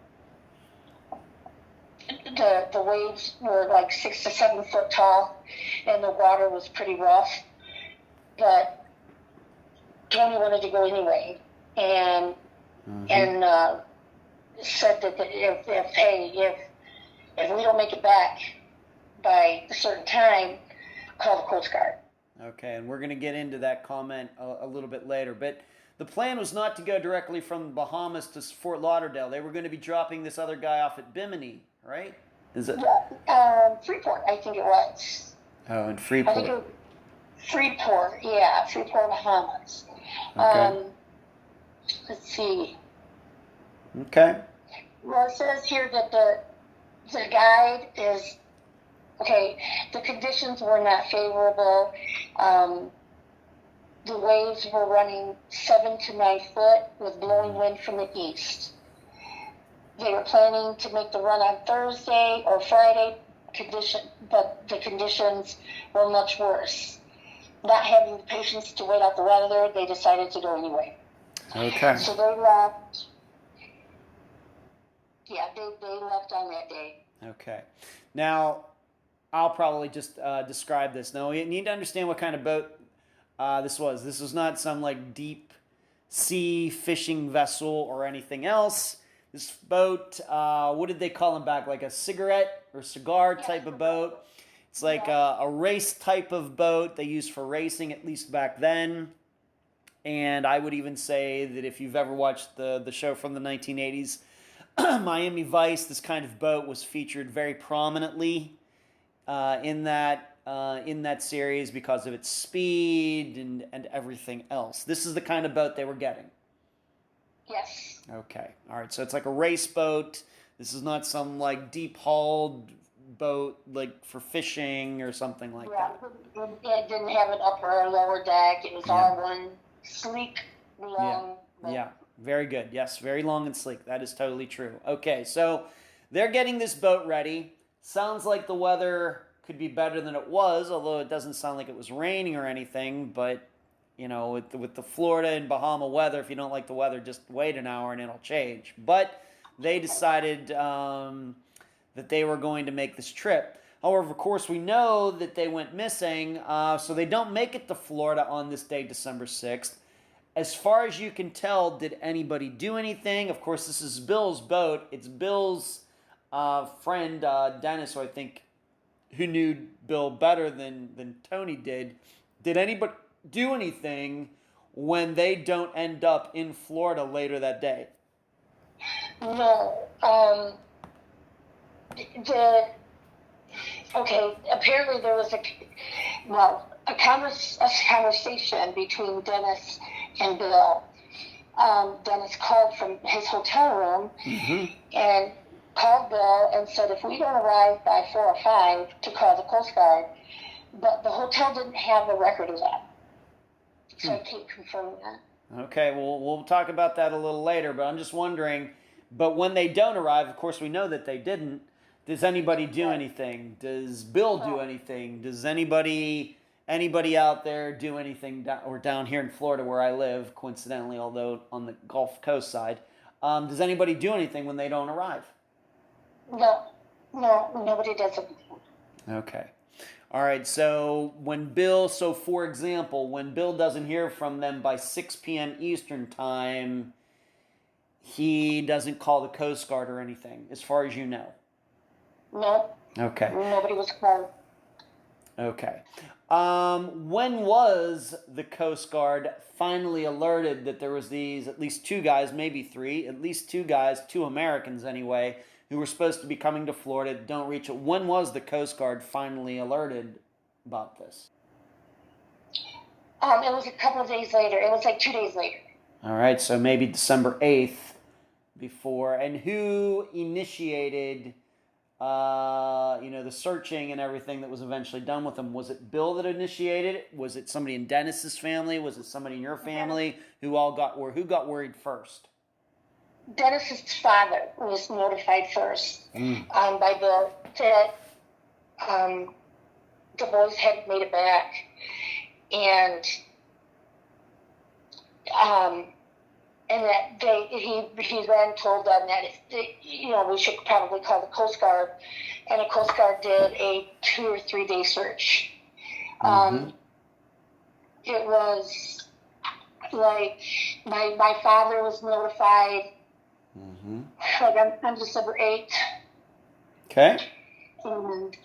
waves were like 6 to 7 foot tall, and the water was pretty rough. But Tony wanted to go anyway, and said that if we don't make it back by a certain time, call the Coast Guard. Okay, and we're going to get into that comment a little bit later. But the plan was not to go directly from Bahamas to Fort Lauderdale. They were going to be dropping this other guy off at Bimini, right? Is it? Yeah, Freeport, I think it was. Oh, in Freeport. I think it was Freeport, yeah, Freeport, Bahamas. Okay. Let's see. Okay. Well, it says here that the guide is, okay, the conditions were not favorable. The waves were running 7 to 9 foot with blowing wind from the east. They were planning to make the run on Thursday or Friday, but the conditions were much worse. Not having the patience to wait out the weather, they decided to go anyway. Okay. So they left. Yeah, they left on that day. Okay. Now, I'll probably just describe this. Now, you need to understand what kind of boat this was. This was not some like deep sea fishing vessel or anything else. This boat, what did they call them back? Like a cigarette or cigar type of boat. It's like a race type of boat they used for racing, at least back then. And I would even say that if you've ever watched the show from the 1980s, Miami Vice, this kind of boat was featured very prominently in that series because of its speed and everything else. This is the kind of boat they were getting. Yes. Okay. All right. So it's like a race boat. This is not some like deep hulled boat like for fishing or something like that. It didn't have an upper or lower deck. It was all one sleek, long Yeah, very good. Yes, very long and sleek. That is totally true. Okay, so they're getting this boat ready. Sounds like the weather could be better than it was, although it doesn't sound like it was raining or anything. But, you know, with the Florida and Bahama weather, if you don't like the weather, just wait an hour and it'll change. But they decided that they were going to make this trip. However, of course, we know that they went missing, so they don't make it to Florida on this day, December 6th. As far as you can tell, did anybody do anything? Of course, this is Bill's boat. It's Bill's friend, Dennis, who I think who knew Bill better than Tony did. Did anybody do anything when they don't end up in Florida later that day? No. Apparently there was a conversation between Dennis and Bill. Dennis called from his hotel room and called Bill and said, if we don't arrive by 4 or 5, to call the Coast Guard. But the hotel didn't have a record of that. So I can't confirm that. Okay, well, we'll talk about that a little later, but I'm just wondering, but when they don't arrive, of course we know that they didn't. Does anybody do anything? Does Bill do anything? Does anybody out there do anything down here in Florida where I live, coincidentally, although on the Gulf Coast side, does anybody do anything when they don't arrive? No, nobody does it. Okay. All right, so for example, when Bill doesn't hear from them by 6 p.m. Eastern time, he doesn't call the Coast Guard or anything, as far as you know? No. Okay. Nobody was called. Okay. When was the Coast Guard finally alerted that there was at least 2 guys, maybe 3, at least 2 guys, 2 Americans anyway, who were supposed to be coming to Florida, don't reach it? When was the Coast Guard finally alerted about this? It was a couple of days later. It was like 2 days later. All right, so maybe December 8th before. And who initiated the searching and everything that was eventually done with them? Was it Bill that initiated it? Was it somebody in Dennis's family? Was it somebody in your family? Who got worried first? Dennis's father was notified first by Bill that the boys had made it back, and that he then told them that we should probably call the Coast Guard, and the Coast Guard did a 2 or 3 day search. It was like my father was notified. Like on December 8th. Okay. And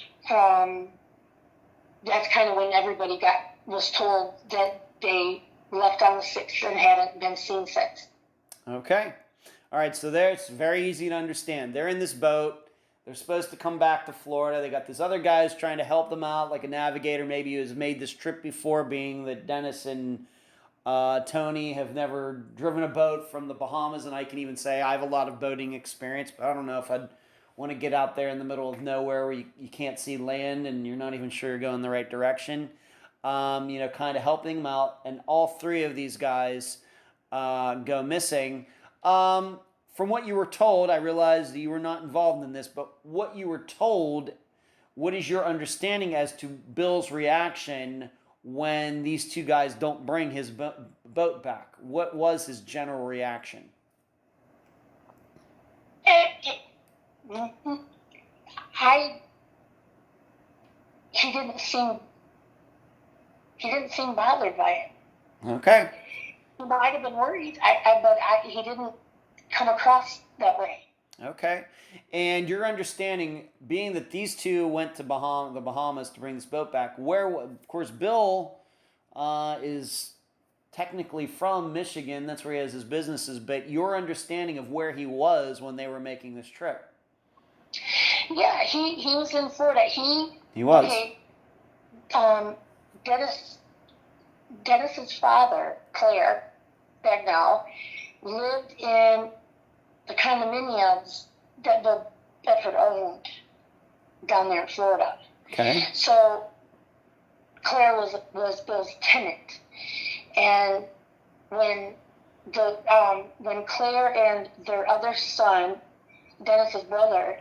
that's kind of when everybody was told that they left on the 6th and hadn't been seen since. Okay. All right, so it's very easy to understand. They're in this boat. They're supposed to come back to Florida. They got these other guys trying to help them out, like a navigator maybe who has made this trip before, being that Dennis and Tony have never driven a boat from the Bahamas, and I can even say I have a lot of boating experience, but I don't know if I'd want to get out there in the middle of nowhere where you can't see land and you're not even sure you're going the right direction. Kind of helping them out, and all 3 of these guys go missing. From what you were told, I realize that you were not involved in this, but what you were told, what is your understanding as to Bill's reaction when these 2 guys don't bring his boat back? What was his general reaction? He didn't seem bothered by it. Okay. He might have been worried, but he didn't come across that way. Okay. And your understanding, being that these 2 went to the Bahamas to bring this boat back, of course, Bill is technically from Michigan. That's where he has his businesses. But your understanding of where he was when they were making this trip? Yeah, he was in Florida. He was. Okay. Dennis's father, Claire Bagnall, lived in the condominiums that the Bedford owned down there in Florida. Okay. So Claire was Bill's tenant, and when when Claire and their other son, Dennis's brother,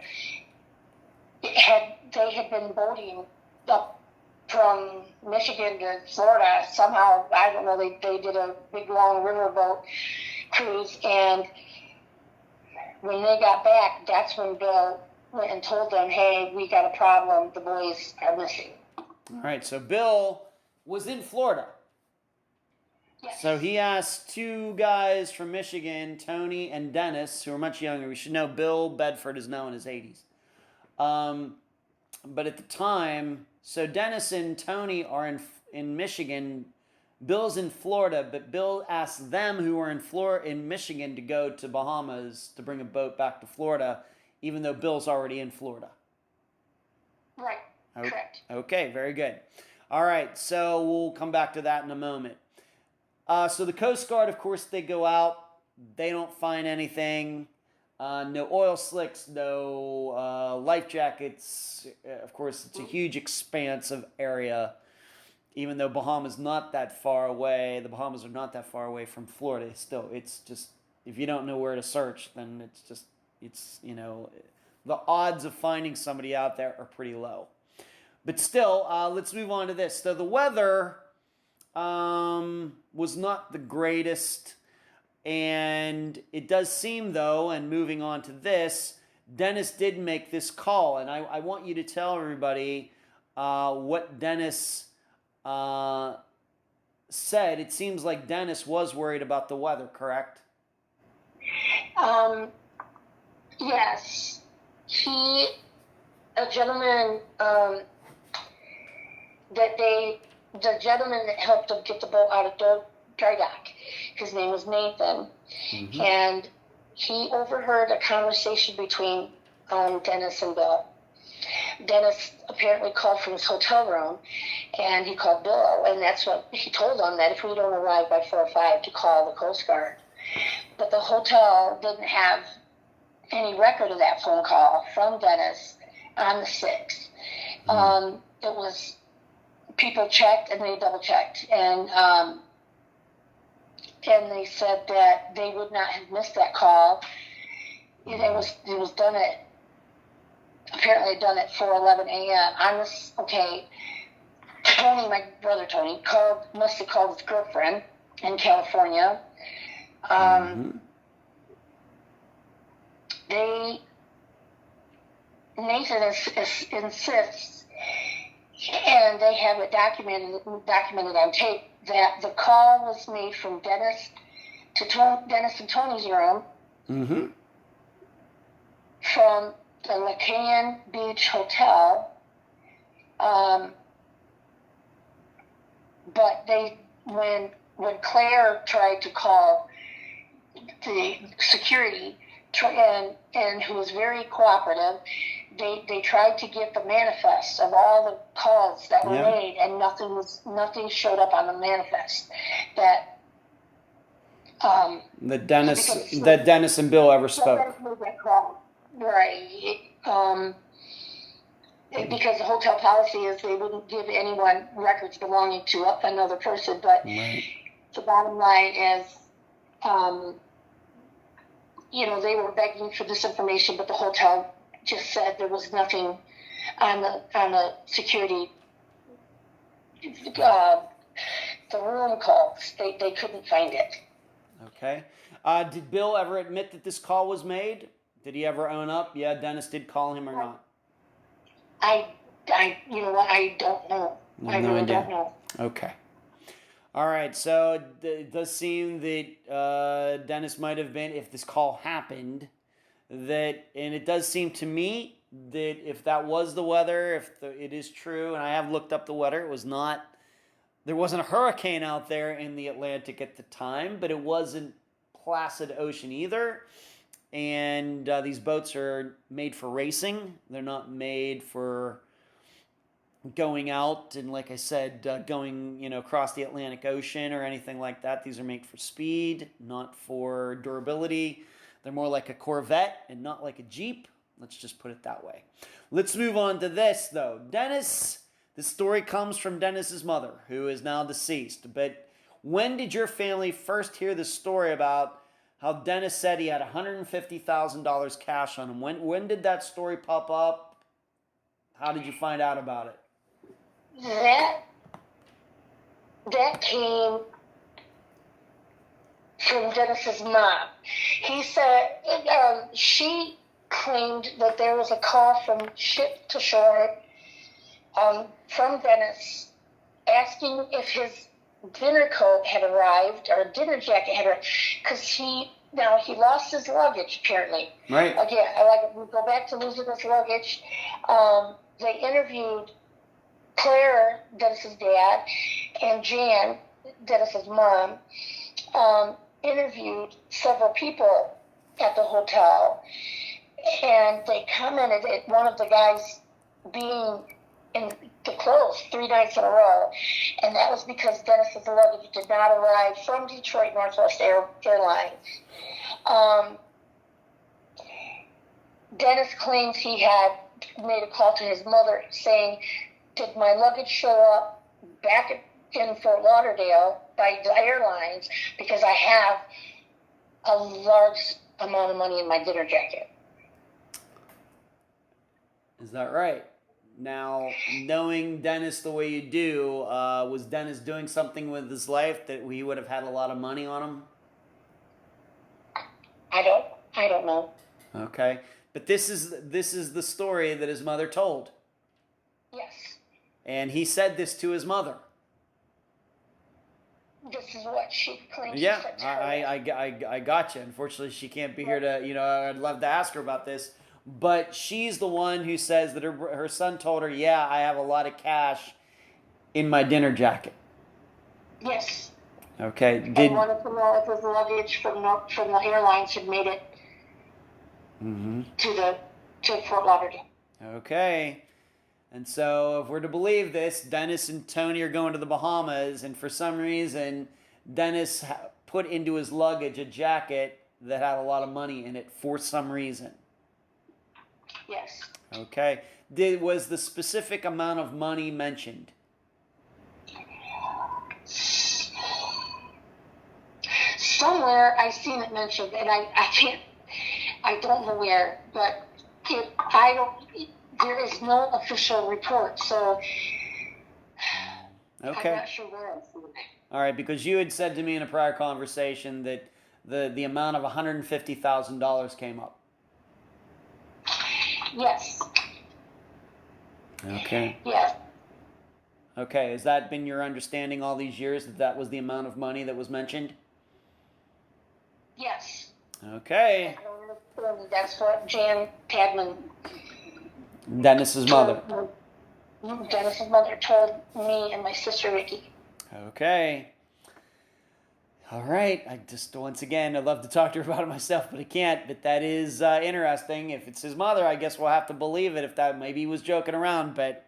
they had been boating up from Michigan to Florida. Somehow, I don't know, they did a big long riverboat cruise, and when they got back, that's when Bill went and told them, hey, we got a problem, the boys are missing. All right, so Bill was in Florida. Yes. So he asked two guys from Michigan, Tony and Dennis, who are much younger. We should know Bill Bedford is now in his 80s. But at the time, so Dennis and Tony are in Michigan. Bill's in Florida, but Bill asked them who were in Michigan to go to Bahamas to bring a boat back to Florida, even though Bill's already in Florida. Right, correct. Okay, very good. All right, so we'll come back to that in a moment. So the Coast Guard, of course, they go out. They don't find anything. No oil slicks, no life jackets. Of course, it's a huge expanse of area. Even though Bahamas not that far away, the Bahamas are not that far away from Florida. Still, it's just, if you don't know where to search, then it's the odds of finding somebody out there are pretty low. But still, let's move on to this. So the weather was not the greatest, and it does seem, though, and moving on to this, Dennis did make this call, and I want you to tell everybody what Dennis said. It seems like Dennis was worried about the weather, correct? Yes. A gentleman the gentleman that helped him get the boat out of dry dock, his name was Nathan, and he overheard a conversation between Dennis and Bill. Dennis apparently called from his hotel room, and he called Bill, and that's what he told them, that if we don't arrive by 4 or 5, to call the Coast Guard. But the hotel didn't have any record of that phone call from Dennis on the 6th. It was, people checked and they double checked, and they said that they would not have missed that call. It was done at, apparently done at 4:11 a.m. on this. Okay, Tony, my brother Tony, must have called his girlfriend in California. Nathan insists, and they have it documented on tape, that the call was made from Dennis and Tony's room, from the Lacan Beach Hotel, but when Claire tried to call the security, and who was very cooperative, they tried to get the manifest of all the calls that were made, and nothing showed up on the manifest that Dennis and Bill ever spoke. Right. Because the hotel policy is they wouldn't give anyone records belonging to another person, but the bottom line is, they were begging for this information, but the hotel just said there was nothing on the security, the room calls. They couldn't find it. Okay. Did Bill ever admit that this call was made? Did he ever own up? Yeah, Dennis did call him or not? I don't know. I really don't know. Okay. All right, so it does seem that Dennis might have been, if this call happened, and it does seem to me that if that was the weather, it is true, and I have looked up the weather, there wasn't a hurricane out there in the Atlantic at the time, but it wasn't placid ocean either, and these boats are made for racing. They're not made for going out and, like I said, going across the Atlantic Ocean or anything like that. These are made for speed, not for durability. They're more like a Corvette and not like a Jeep. Let's just put it that way. Let's move on to this, though. Dennis, this story comes from Dennis's mother, who is now deceased. But when did your family first hear the story about how Dennis said he had $150,000 cash on him? When did that story pop up? How did you find out about it? That came from Dennis's mom. He said she claimed that there was a call from ship to shore from Dennis asking if his dinner coat had arrived or dinner jacket had arrived, because he lost his luggage apparently. Right. Again, we go back to losing his luggage. They interviewed Claire, Dennis's dad, and Jan, Dennis's mom, interviewed several people at the hotel, and they commented at one of the guys being in the clothes 3 nights in a row, and that was because Dennis's luggage did not arrive from Detroit Northwest Airlines. Dennis claims he had made a call to his mother saying, "Did my luggage show up back in Fort Lauderdale by the airlines, because I have a large amount of money in my dinner jacket." Is that right? Now, knowing Dennis the way you do, was Dennis doing something with his life that he would have had a lot of money on him? I don't know. Okay, but this is the story that his mother told. Yes. And he said this to his mother. This is what she claims. Yeah, I got you. Unfortunately, she can't be here to, I'd love to ask her about this. But she's the one who says that her son told her, "Yeah, I have a lot of cash in my dinner jacket." Yes. Okay. I wanted to know if his luggage from the airlines had made it to Fort Lauderdale. Okay. And so, if we're to believe this, Dennis and Tony are going to the Bahamas, and for some reason, Dennis put into his luggage a jacket that had a lot of money in it for some reason. Yes. Okay. Was the specific amount of money mentioned? Somewhere I've seen it mentioned, and I don't know where, but there is no official report, so okay. I'm not sure where I've seen it. All right, because you had said to me in a prior conversation that the amount of $150,000 came up. Yes. Okay. Yes. Okay, has that been your understanding all these years, that was the amount of money that was mentioned? Yes. Okay. That's what Jan Padman, Dennis's mother. Dennis's mother, told me and my sister Ricky. Okay. All right. I just, once again, I'd love to talk to her about it myself, but I can't. But that is interesting. If it's his mother, I guess we'll have to believe it. If that, maybe he was joking around, but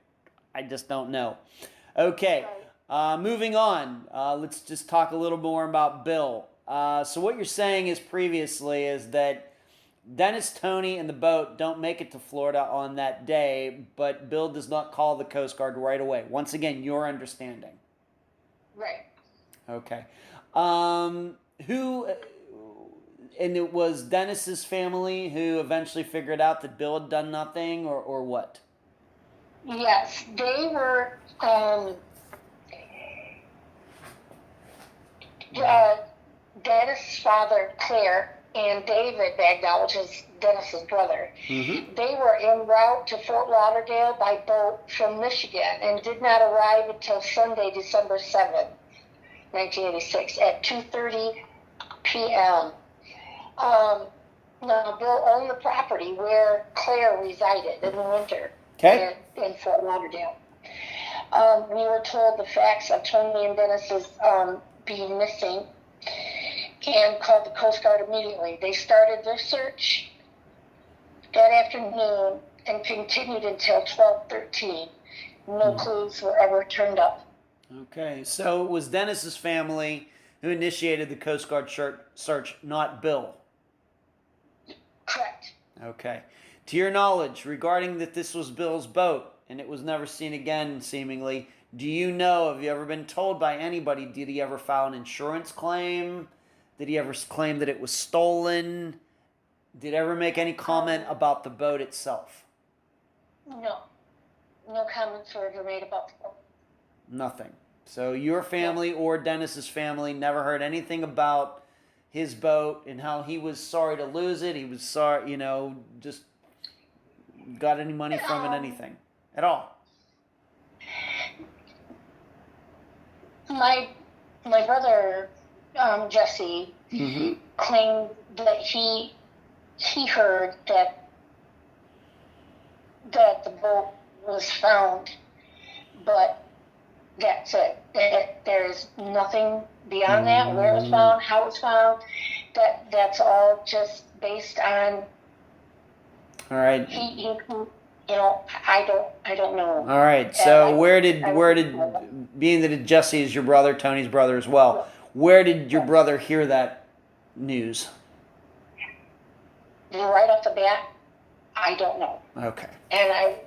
I just don't know. Okay. Moving on. Let's just talk a little more about Bill. So what you're saying is that Dennis, Tony, and the boat don't make it to Florida on that day, but Bill does not call the Coast Guard right away. Once again, your understanding. Right. Okay. And it was Dennis's family who eventually figured out that Bill had done nothing, or what? Yes, they were, Dennis' father, Claire, and David Bagnall, which is Dennis's brother. Mm-hmm. They were en route to Fort Lauderdale by boat from Michigan and did not arrive until Sunday, December 7th, 1986, at 2:30 p.m. Now, Bill owned the property where Claire resided in the winter in Fort Lauderdale. We were told the facts of Tony and Dennis's being missing and called the Coast Guard immediately. They started their search that afternoon and continued until 12:13. No clues were ever turned up. Okay, so it was Dennis's family who initiated the Coast Guard search, not Bill. Correct. Okay. To your knowledge, regarding that this was Bill's boat and it was never seen again, seemingly, Do you know, have you ever been told by anybody, did he ever file an insurance claim? Did he ever claim that it was stolen? Did he ever make any comment about the boat itself? No. No comments were ever made about the boat. Nothing. So your family or Dennis's family never heard anything about his boat and how he was sorry to lose it. He was sorry, just got any money from it, anything at all. My brother, Jesse, claimed that he heard that the boat was found, but that's it. There's nothing beyond that. Where it was found, how it was found. That's all just based on. All right. He I don't know. All right. So where did being that Jesse is your brother, Tony's brother as well, where did your brother hear that news? Right off the bat, I don't know. Okay. And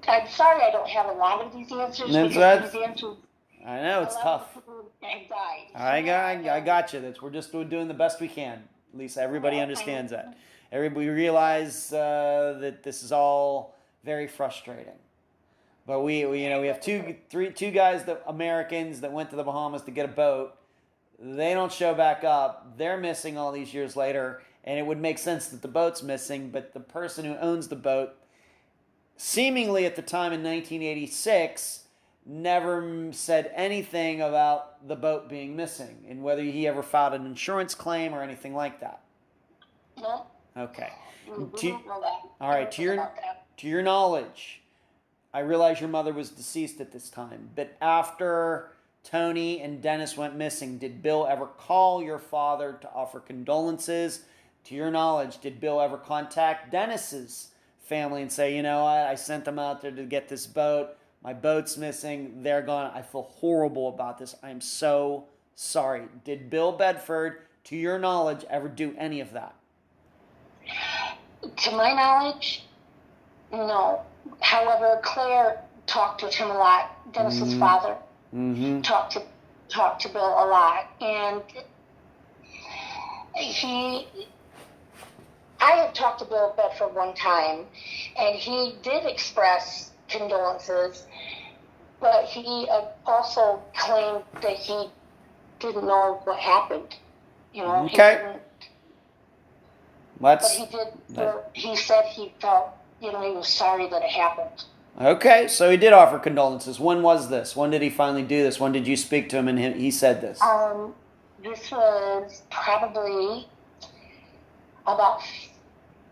I'm sorry I don't have a lot of these answers. That's these answers. I know it's tough. Have died. I got you. We're just doing the best we can. Lisa, everybody understands that. Everybody realize that this is all very frustrating. But we have two guys, Americans that went to the Bahamas to get a boat. They don't show back up. They're missing all these years later, and it would make sense that the boat's missing. But the person who owns the boat, seemingly at the time in 1986, never said anything about the boat being missing and whether he ever filed an insurance claim or anything like that. No. Okay. All right. To your knowledge, I realize your mother was deceased at this time, but after Tony and Dennis went missing, did Bill ever call your father to offer condolences? To your knowledge, did Bill ever contact Dennis's family and say, you know what, I sent them out there to get this boat. My boat's missing. They're gone. I feel horrible about this. I'm so sorry. Did Bill Bedford, to your knowledge, ever do any of that? To my knowledge, no. However, Claire talked with him a lot. Dennis's father talked to Bill a lot, and I had talked to Bill Bedford one time, and he did express condolences, but he also claimed that he didn't know what happened. Okay. But he did. He said he felt, he was sorry that it happened. Okay, so he did offer condolences. When was this? When did he finally do this? When did you speak to him and he said this? This was probably about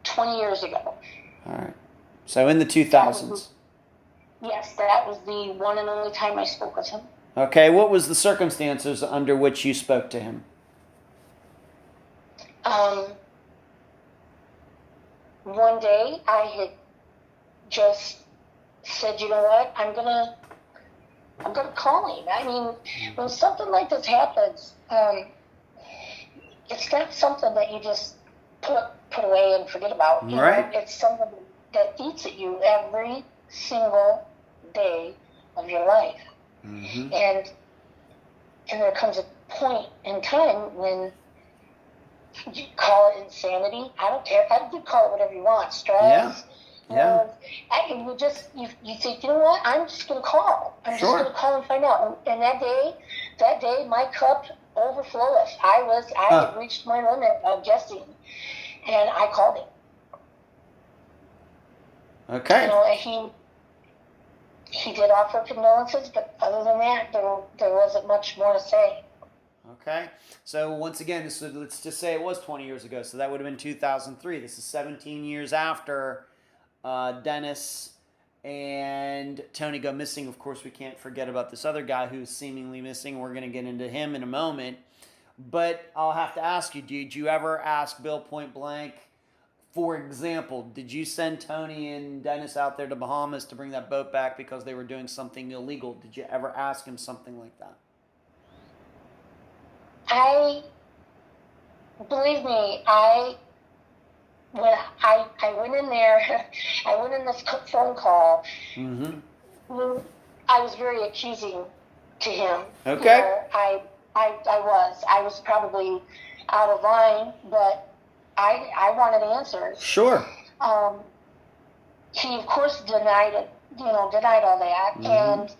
20 years ago. All right. So in the 2000s. Yes, that was the one and only time I spoke with him. Okay, what was the circumstances under which you spoke to him? One day I had just said, you know what, I'm gonna call him. I mean, when something like this happens, it's not something that you just put away and forget about. You right. know? It's something that eats at you every single day of your life. Mm-hmm. And there comes a point in time when you call it insanity. I don't care. You call it whatever you want. Stress. Yeah. You think, you know what? I'm just going to call. I'm just going to call and find out. And that day, my cup overfloweth. I had reached my limit of guessing, and I called him. Okay. And he did offer condolences, but other than that, there wasn't much more to say. Okay. So once again, let's just say it was 20 years ago. So that would have been 2003. This is 17 years after Dennis and Tony go missing. Of course, we can't forget about this other guy who's seemingly missing. We're going to get into him in a moment. But I'll have to ask you, did you ever ask Bill point blank, for example, did you send Tony and Dennis out there to Bahamas to bring that boat back because they were doing something illegal? Did you ever ask him something like that? Believe me, when I went in there, I went in this phone call. Mm-hmm. I was very accusing to him. Okay. You know, I was probably out of line, but I wanted answers. Sure. He of course denied it, denied all that. Mm-hmm. And,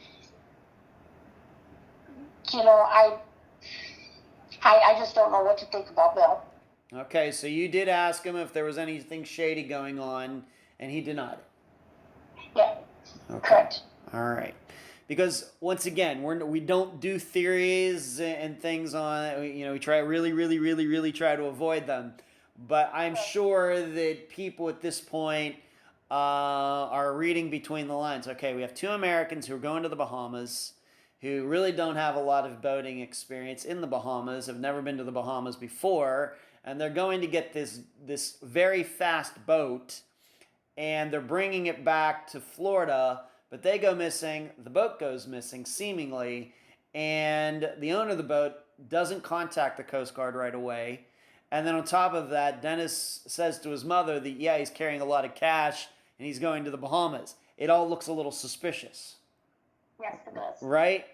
I just don't know what to think about Bill. Okay, so you did ask him if there was anything shady going on, and he denied it. Yeah. Okay. Correct. All right. Because once again, we don't do theories and things on, we try really try to avoid them. But I'm sure that people at this point are reading between the lines. Okay, we have two Americans who are going to the Bahamas, who really don't have a lot of boating experience in the Bahamas, have never been to the Bahamas before, and they're going to get this very fast boat, and they're bringing it back to Florida, but they go missing, the boat goes missing, seemingly, and the owner of the boat doesn't contact the Coast Guard right away. And then on top of that, Dennis says to his mother that, yeah, he's carrying a lot of cash, and he's going to the Bahamas. It all looks a little suspicious. Yes, it does. Right?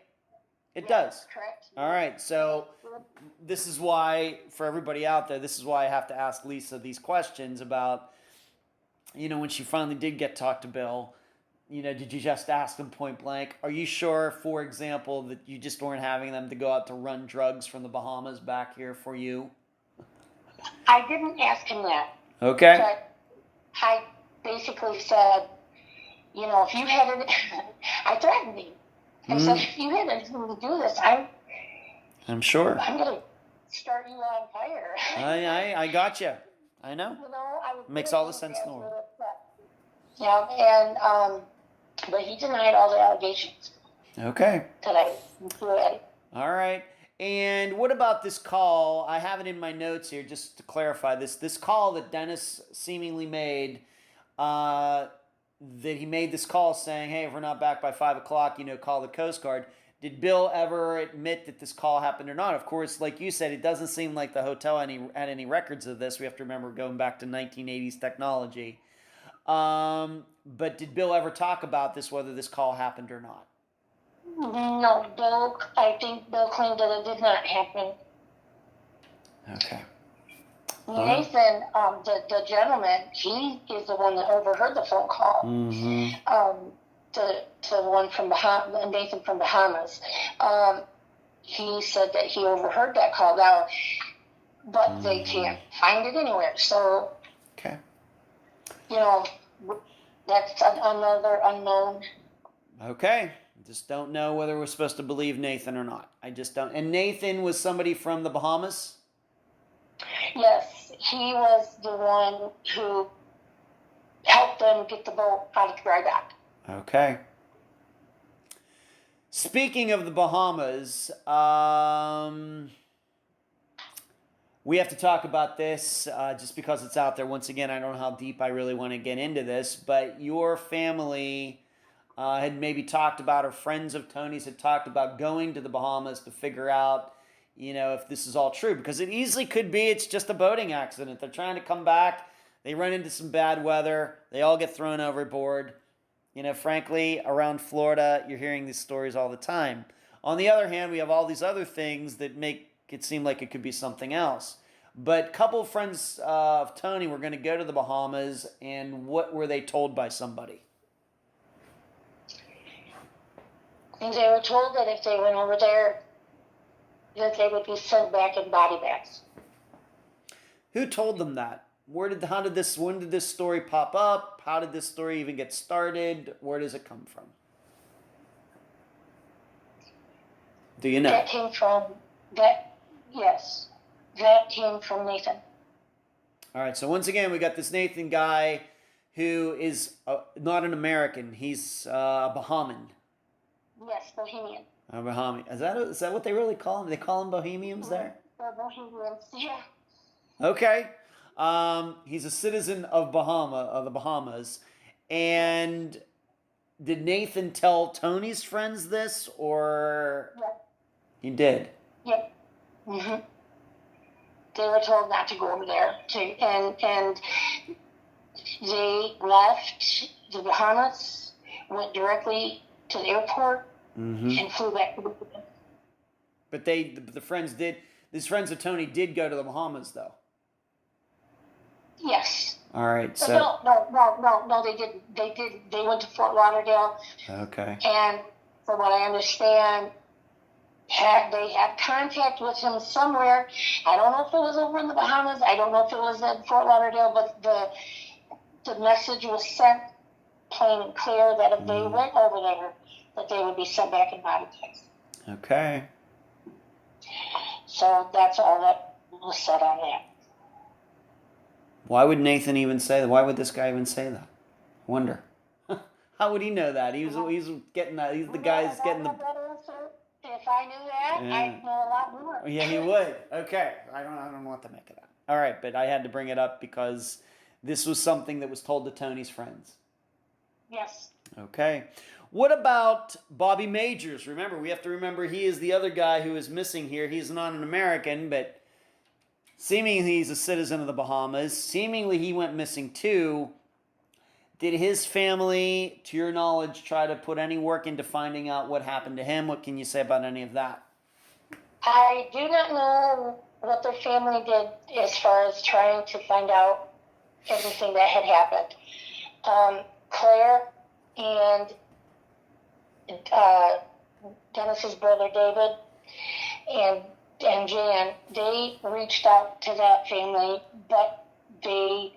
It does. Correct. All right, so this is why, for everybody out there, this is why I have to ask Lisa these questions about, when she finally did get talk to Bill, did you just ask them point blank? Are you sure, for example, that you just weren't having them to go out to run drugs from the Bahamas back here for you? I didn't ask him that. Okay. But I basically said, if you had it, I threatened him. I said, if you had anything to do this, I'm sure. I'm going to start you on fire. I got you. I know. Makes all the sense in the world. Yeah, and but he denied all the allegations. Okay. Today. All right. And what about this call? I have it in my notes here just to clarify this. This call that Dennis seemingly made, that he made this call saying, hey, if we're not back by 5 o'clock, call the Coast Guard. Did Bill ever admit that this call happened or not? Of course, like you said, it doesn't seem like the hotel had any records of this. We have to remember going back to 1980s technology. But did Bill ever talk about this, whether this call happened or not? No, I think Bill claimed that it did not happen. Okay. Nathan, the gentleman, he is the one that overheard the phone call. Mm-hmm. The one from Bahamas, Nathan from Bahamas. He said that he overheard that call now, but they can't find it anywhere. So, okay. That's another unknown. Okay. Just don't know whether we're supposed to believe Nathan or not. I just don't. And Nathan was somebody from the Bahamas? Yes, he was the one who helped them get the boat out of dry dock. Okay. Speaking of the Bahamas, we have to talk about this just because it's out there. Once again, I don't know how deep I really want to get into this, but your family had maybe talked about, or friends of Tony's had talked about going to the Bahamas to figure out, if this is all true. Because it easily could be it's just a boating accident. They're trying to come back. They run into some bad weather. They all get thrown overboard. Frankly, around Florida, you're hearing these stories all the time. On the other hand, we have all these other things that make it seem like it could be something else. But a couple of friends of Tony were going to go to the Bahamas, and what were they told by somebody? They were told that if they went over there, that they would be sent back in body bags. Who told them that? When did this story pop up? How did this story even get started? Where does it come from? Do you know? That came from Nathan. All right, so once again, we got this Nathan guy who is not an American. He's a Bahaman. Yes, Bohemian. A Bahamian. Is that what they really call him? They call him Bohemians there? Bohemians, yeah. Okay. He's a citizen of the Bahamas. And did Nathan tell Tony's friends this, or? Yeah. He did? Yeah. Mm-hmm. They were told not to go over there. And they left the Bahamas, went directly to the airport and flew back to the Bahamas. But these friends of Tony did go to the Bahamas, though. Yes. All right. So no, they didn't. They went to Fort Lauderdale. Okay. And from what I understand, they had contact with him somewhere. I don't know if it was over in the Bahamas. I don't know if it was at Fort Lauderdale, but the message was sent plain and clear that if they went over there, that they would be sent back in body bags. Okay. So that's all that was said on that. Why would Nathan even say that? Why would this guy even say that? I wonder. How would he know that? He's getting that. He's the guy who's getting the. If I knew that, I'd know a lot more. Yeah, he would. Okay, I don't know what to make of that. All right, but I had to bring it up because this was something that was told to Tony's friends. Yes. Okay. What about Bobby Majors? Remember, we have to remember he is the other guy who is missing here. He's not an American, but seemingly he's a citizen of the Bahamas. Seemingly he went missing too. Did his family, to your knowledge, try to put any work into finding out what happened to him? What can you say about any of that? I do not know what their family did as far as trying to find out everything that had happened. Claire and Dennis's brother David and Jan, they reached out to that family, but the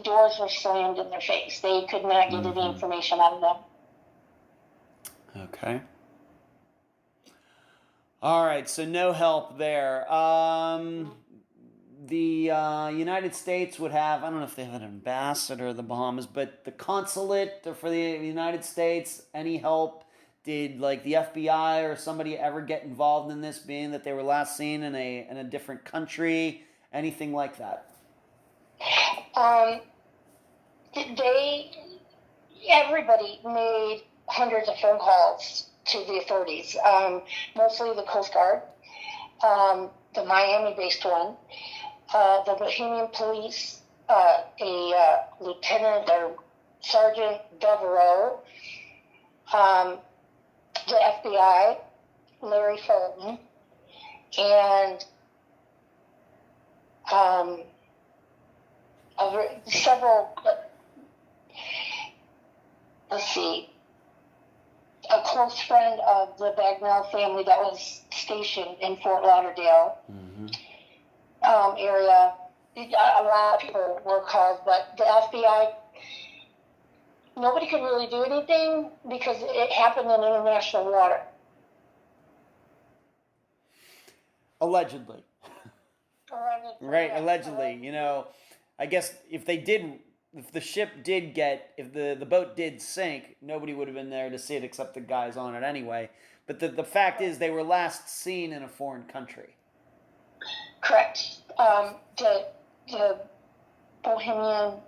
doors were slammed in their face. They could not get any information out of them. Okay. All right, so no help there. The United States would have, I don't know if they have an ambassador of the Bahamas, but the consulate for the United States, any help? Did like the FBI or somebody ever get involved in this, being that they were last seen in a different country? Anything like that? Everybody made hundreds of phone calls to the authorities, mostly the Coast Guard, the Miami-based one, the Bohemian Police, a Lieutenant or Sergeant Devereaux, the FBI, Larry Fulton, and several, let's see, a close friend of the Bagnell family that was stationed in Fort Lauderdale area. A lot of people were called, but the FBI, nobody could really do anything because it happened in international water. Allegedly. Right, Yes. allegedly. You know, I guess if the boat did sink, nobody would have been there to see it except the guys on it anyway. But the fact is they were last seen in a foreign country. Correct. The Bohemian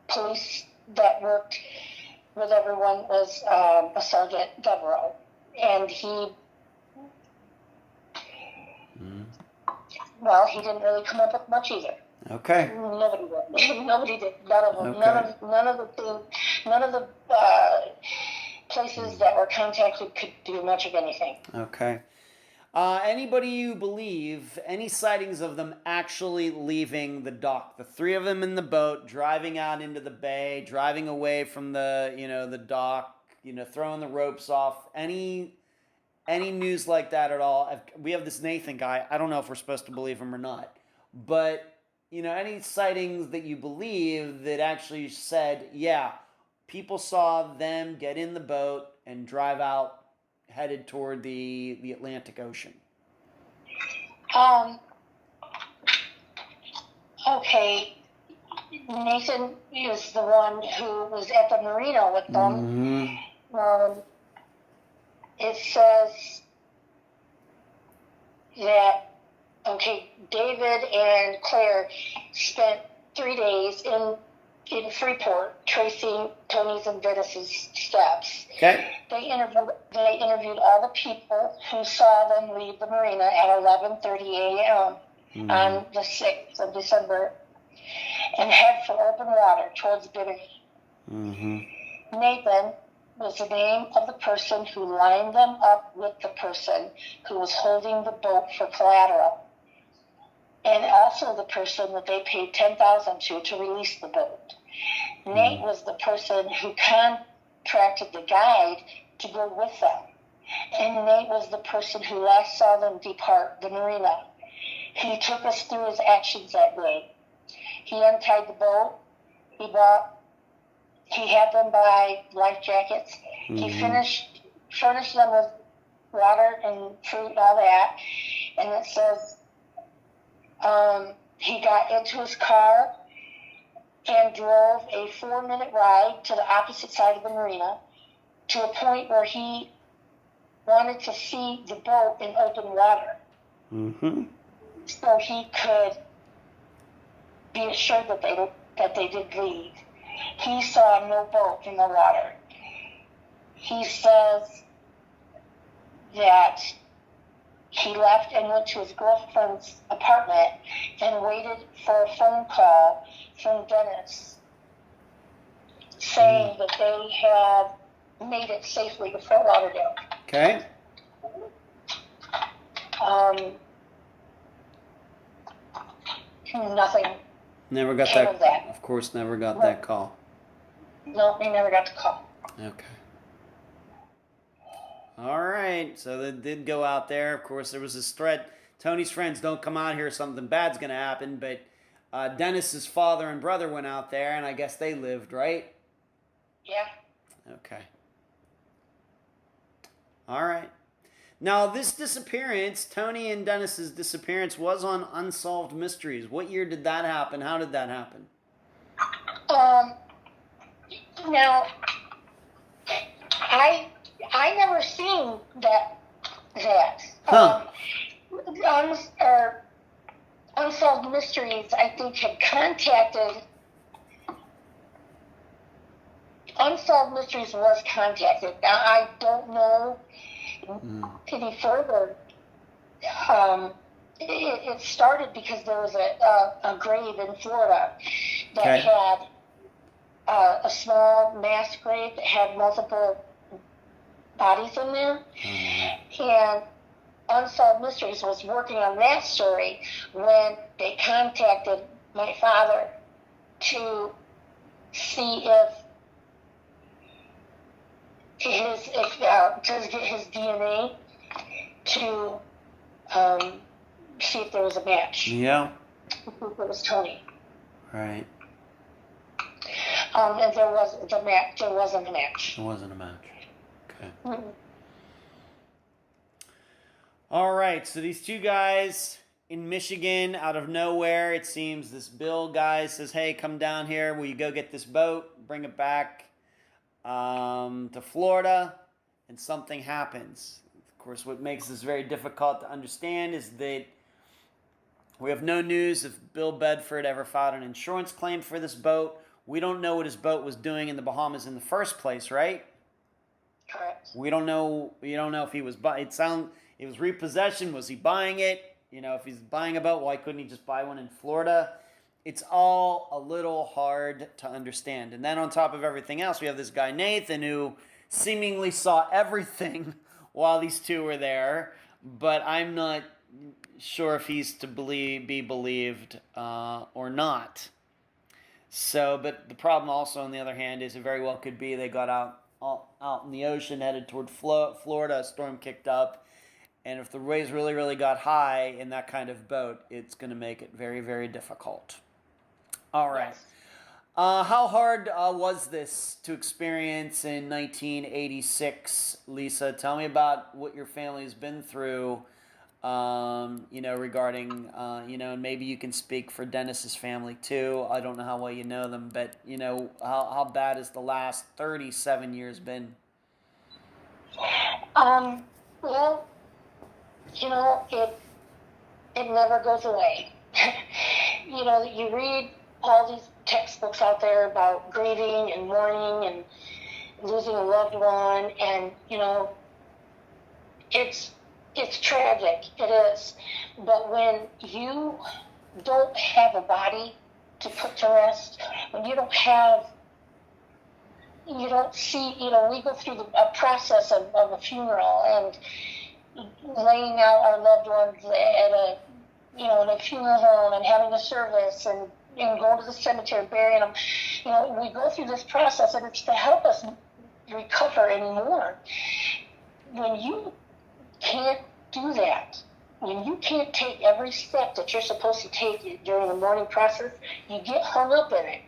Police that worked with everyone was a Sergeant Devereaux, and he he didn't really come up with much either. Okay. Nobody did. Nobody did. None of them. Okay. None of the places that were contacted could do much of anything. Okay. Anybody you believe, any sightings of them actually leaving the dock? The three of them in the boat, driving out into the bay, driving away from the dock, throwing the ropes off. Any news like that at all? We have this Nathan guy. I don't know if we're supposed to believe him or not. But, any sightings that you believe that actually said, yeah, people saw them get in the boat and drive out, headed toward the Atlantic Ocean? Okay. Nathan is the one who was at the marina with them. It says that, David and Claire spent 3 days in Freeport tracing Tony's and Dennis's steps. Okay. They interviewed all the people who saw them leave the marina at 11:30 a.m. On the 6th of December and head for open water towards Bimini. Nathan was the name of the person who lined them up with the person who was holding the boat for collateral, and also the person that they paid $10,000 to release the boat. Nate was the person who contracted the guide to go with them, and Nate was the person who last saw them depart the marina. He took us through his actions that day. He untied the boat. He had them buy life jackets. He furnished them with water and fruit and all that. And it says he got into his car and drove a 4-minute ride to the opposite side of the marina to a point where he wanted to see the boat in open water. So he could be assured that they did leave. He saw no boat in the water. He says that he left and went to his girlfriend's apartment and waited for a phone call from Dennis saying that they had made it safely to Fort Lauderdale. Okay. Nothing. Never got that. Of course, never got that call. No, they never got the call. Okay. All right. So they did go out there. Of course, there was this threat. Tony's friends, don't come out here. Something bad's going to happen. But Dennis's father and brother went out there, and I guess they lived, right? Yeah. Okay. All right. Now, this disappearance, Tony and Dennis's disappearance, was on Unsolved Mysteries. What year did that happen? How did that happen? Now, I never seen that. Huh. Unsolved Mysteries, I think, had contacted. Unsolved Mysteries was contacted. Now, I don't know any further. It started because there was a grave in Florida that had a small mass grave that had multiple bodies in there. And Unsolved Mysteries was working on that story when they contacted my father to see if to get his DNA to see if there was a match. Yeah. It was Tony. Right. And there wasn't a match. There wasn't a match. Okay. Mm-hmm. All right. So these two guys in Michigan, out of nowhere, it seems, this Bill guy says, "Hey, come down here. Will you go get this boat? Bring it back to Florida," and something happens. Of course, what makes this very difficult to understand is that we have no news if Bill Bedford ever filed an insurance claim for this boat. We don't know what his boat was doing in the Bahamas in the first place, right? Correct. We don't know. You don't know if he was it was repossession. Was he buying it? If he's buying a boat, why couldn't he just buy one in Florida? It's all a little hard to understand. And then on top of everything else, we have this guy Nathan who seemingly saw everything while these two were there, but I'm not sure if he's to be believed or not. So, but the problem also, on the other hand, is it very well could be they got out in the ocean, headed toward Florida, a storm kicked up, and if the waves really, really got high in that kind of boat, it's going to make it very, very difficult. All right. Yes. How hard was this to experience in 1986, Lisa? Tell me about what your family's been through, regarding, and maybe you can speak for Dennis's family too. I don't know how well you know them, but, how bad has the last 37 years been? Well, it never goes away. You read all these textbooks out there about grieving and mourning and losing a loved one, and it's tragic. It is. But when you don't have a body to put to rest, when you don't have you don't see, we go through a process of a funeral and laying out our loved ones at in a funeral home and having a service and going to the cemetery, burying them. We go through this process, and it's to help us recover and mourn. When you can't do that, when you can't take every step that you're supposed to take during the mourning process, you get hung up in it.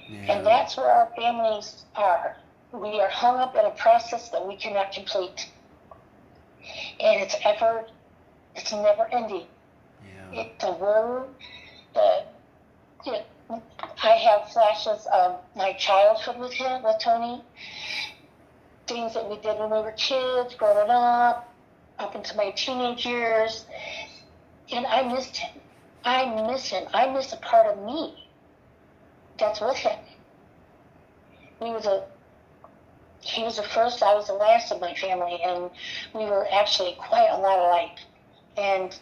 Yeah. And that's where our families are. We are hung up in a process that we cannot complete. And it's never ending. Yeah. The word, I have flashes of my childhood with Tony, things that we did when we were kids, growing up into my teenage years, and I missed him. I miss him. I miss a part of me that's with him. He was the first, I was the last of my family, and we were actually quite a lot alike. And,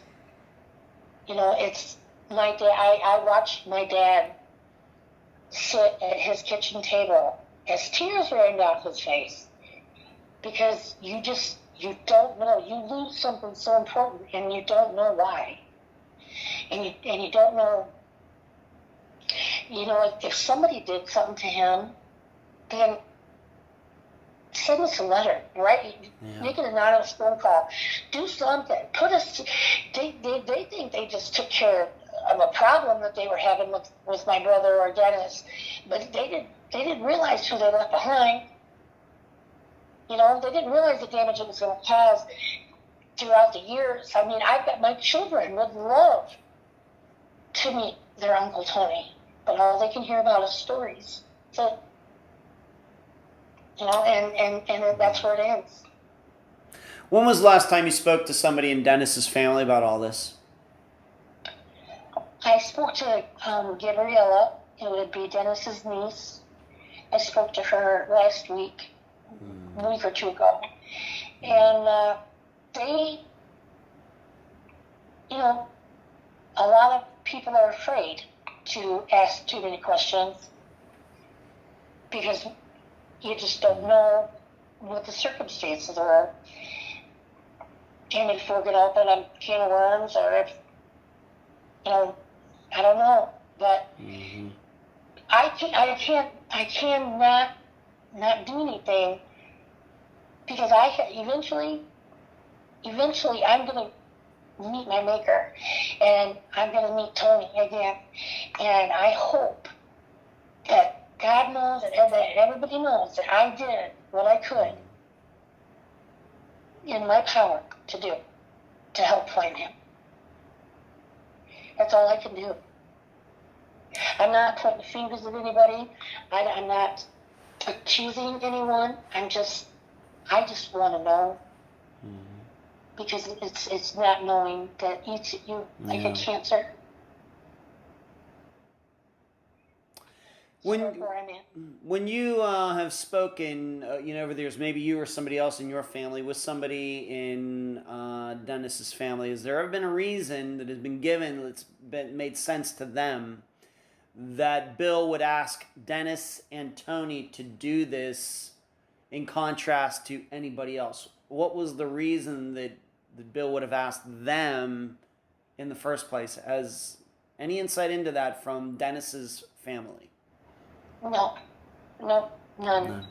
it's my dad. I watched my dad sit at his kitchen table as tears ran down his face, because you don't know. You lose something so important, and you don't know why. And you don't know. If somebody did something to him, then send us a letter, right? Yeah. Make an anonymous phone call. Do something. They think they just took care of a problem that they were having with my brother or Dennis, but they didn't realize who they left behind. They didn't realize the damage it was going to cause throughout the years. I mean, I bet my children would love to meet their Uncle Tony, but all they can hear about is stories. So, and that's where it ends. When was the last time you spoke to somebody in Dennis's family about all this? I spoke to Gabriella. It would be Dennis's niece. I spoke to her last week, a week or two ago. And they, a lot of people are afraid to ask too many questions because you just don't know what the circumstances are. And if we're going to open a can of worms, or if, I don't know. But I cannot not do anything, because eventually I'm going to meet my maker, and I'm going to meet Tony again. And I hope that God knows and everybody knows that I did what I could in my power to do to help find him. That's all I can do. I'm not pointing fingers at anybody. I'm not accusing anyone. I just want to know, because it's not knowing that eats at you like a cancer. When you have spoken, over the years, maybe you or somebody else in your family with somebody in Dennis's family, has there ever been a reason that has been given that's made sense to them that Bill would ask Dennis and Tony to do this in contrast to anybody else? What was the reason that Bill would have asked them in the first place? Has any insight into that from Dennis's family? No, none.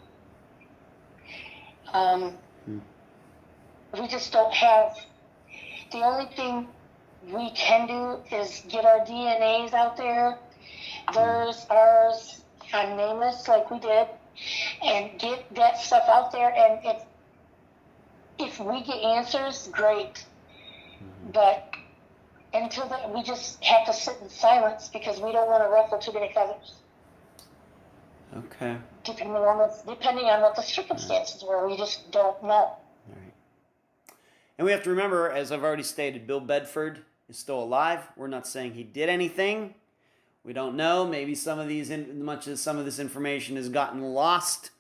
We just don't have. The only thing we can do is get our DNAs out there, theirs, ours, on NAMUS like we did, and get that stuff out there. And if we get answers, great. But until then, we just have to sit in silence, because we don't want to ruffle too many feathers. Okay. Depending on what the circumstances were, we just don't know. All right. And we have to remember, as I've already stated, Bill Bedford is still alive. We're not saying he did anything. We don't know. Maybe some of this information has gotten lost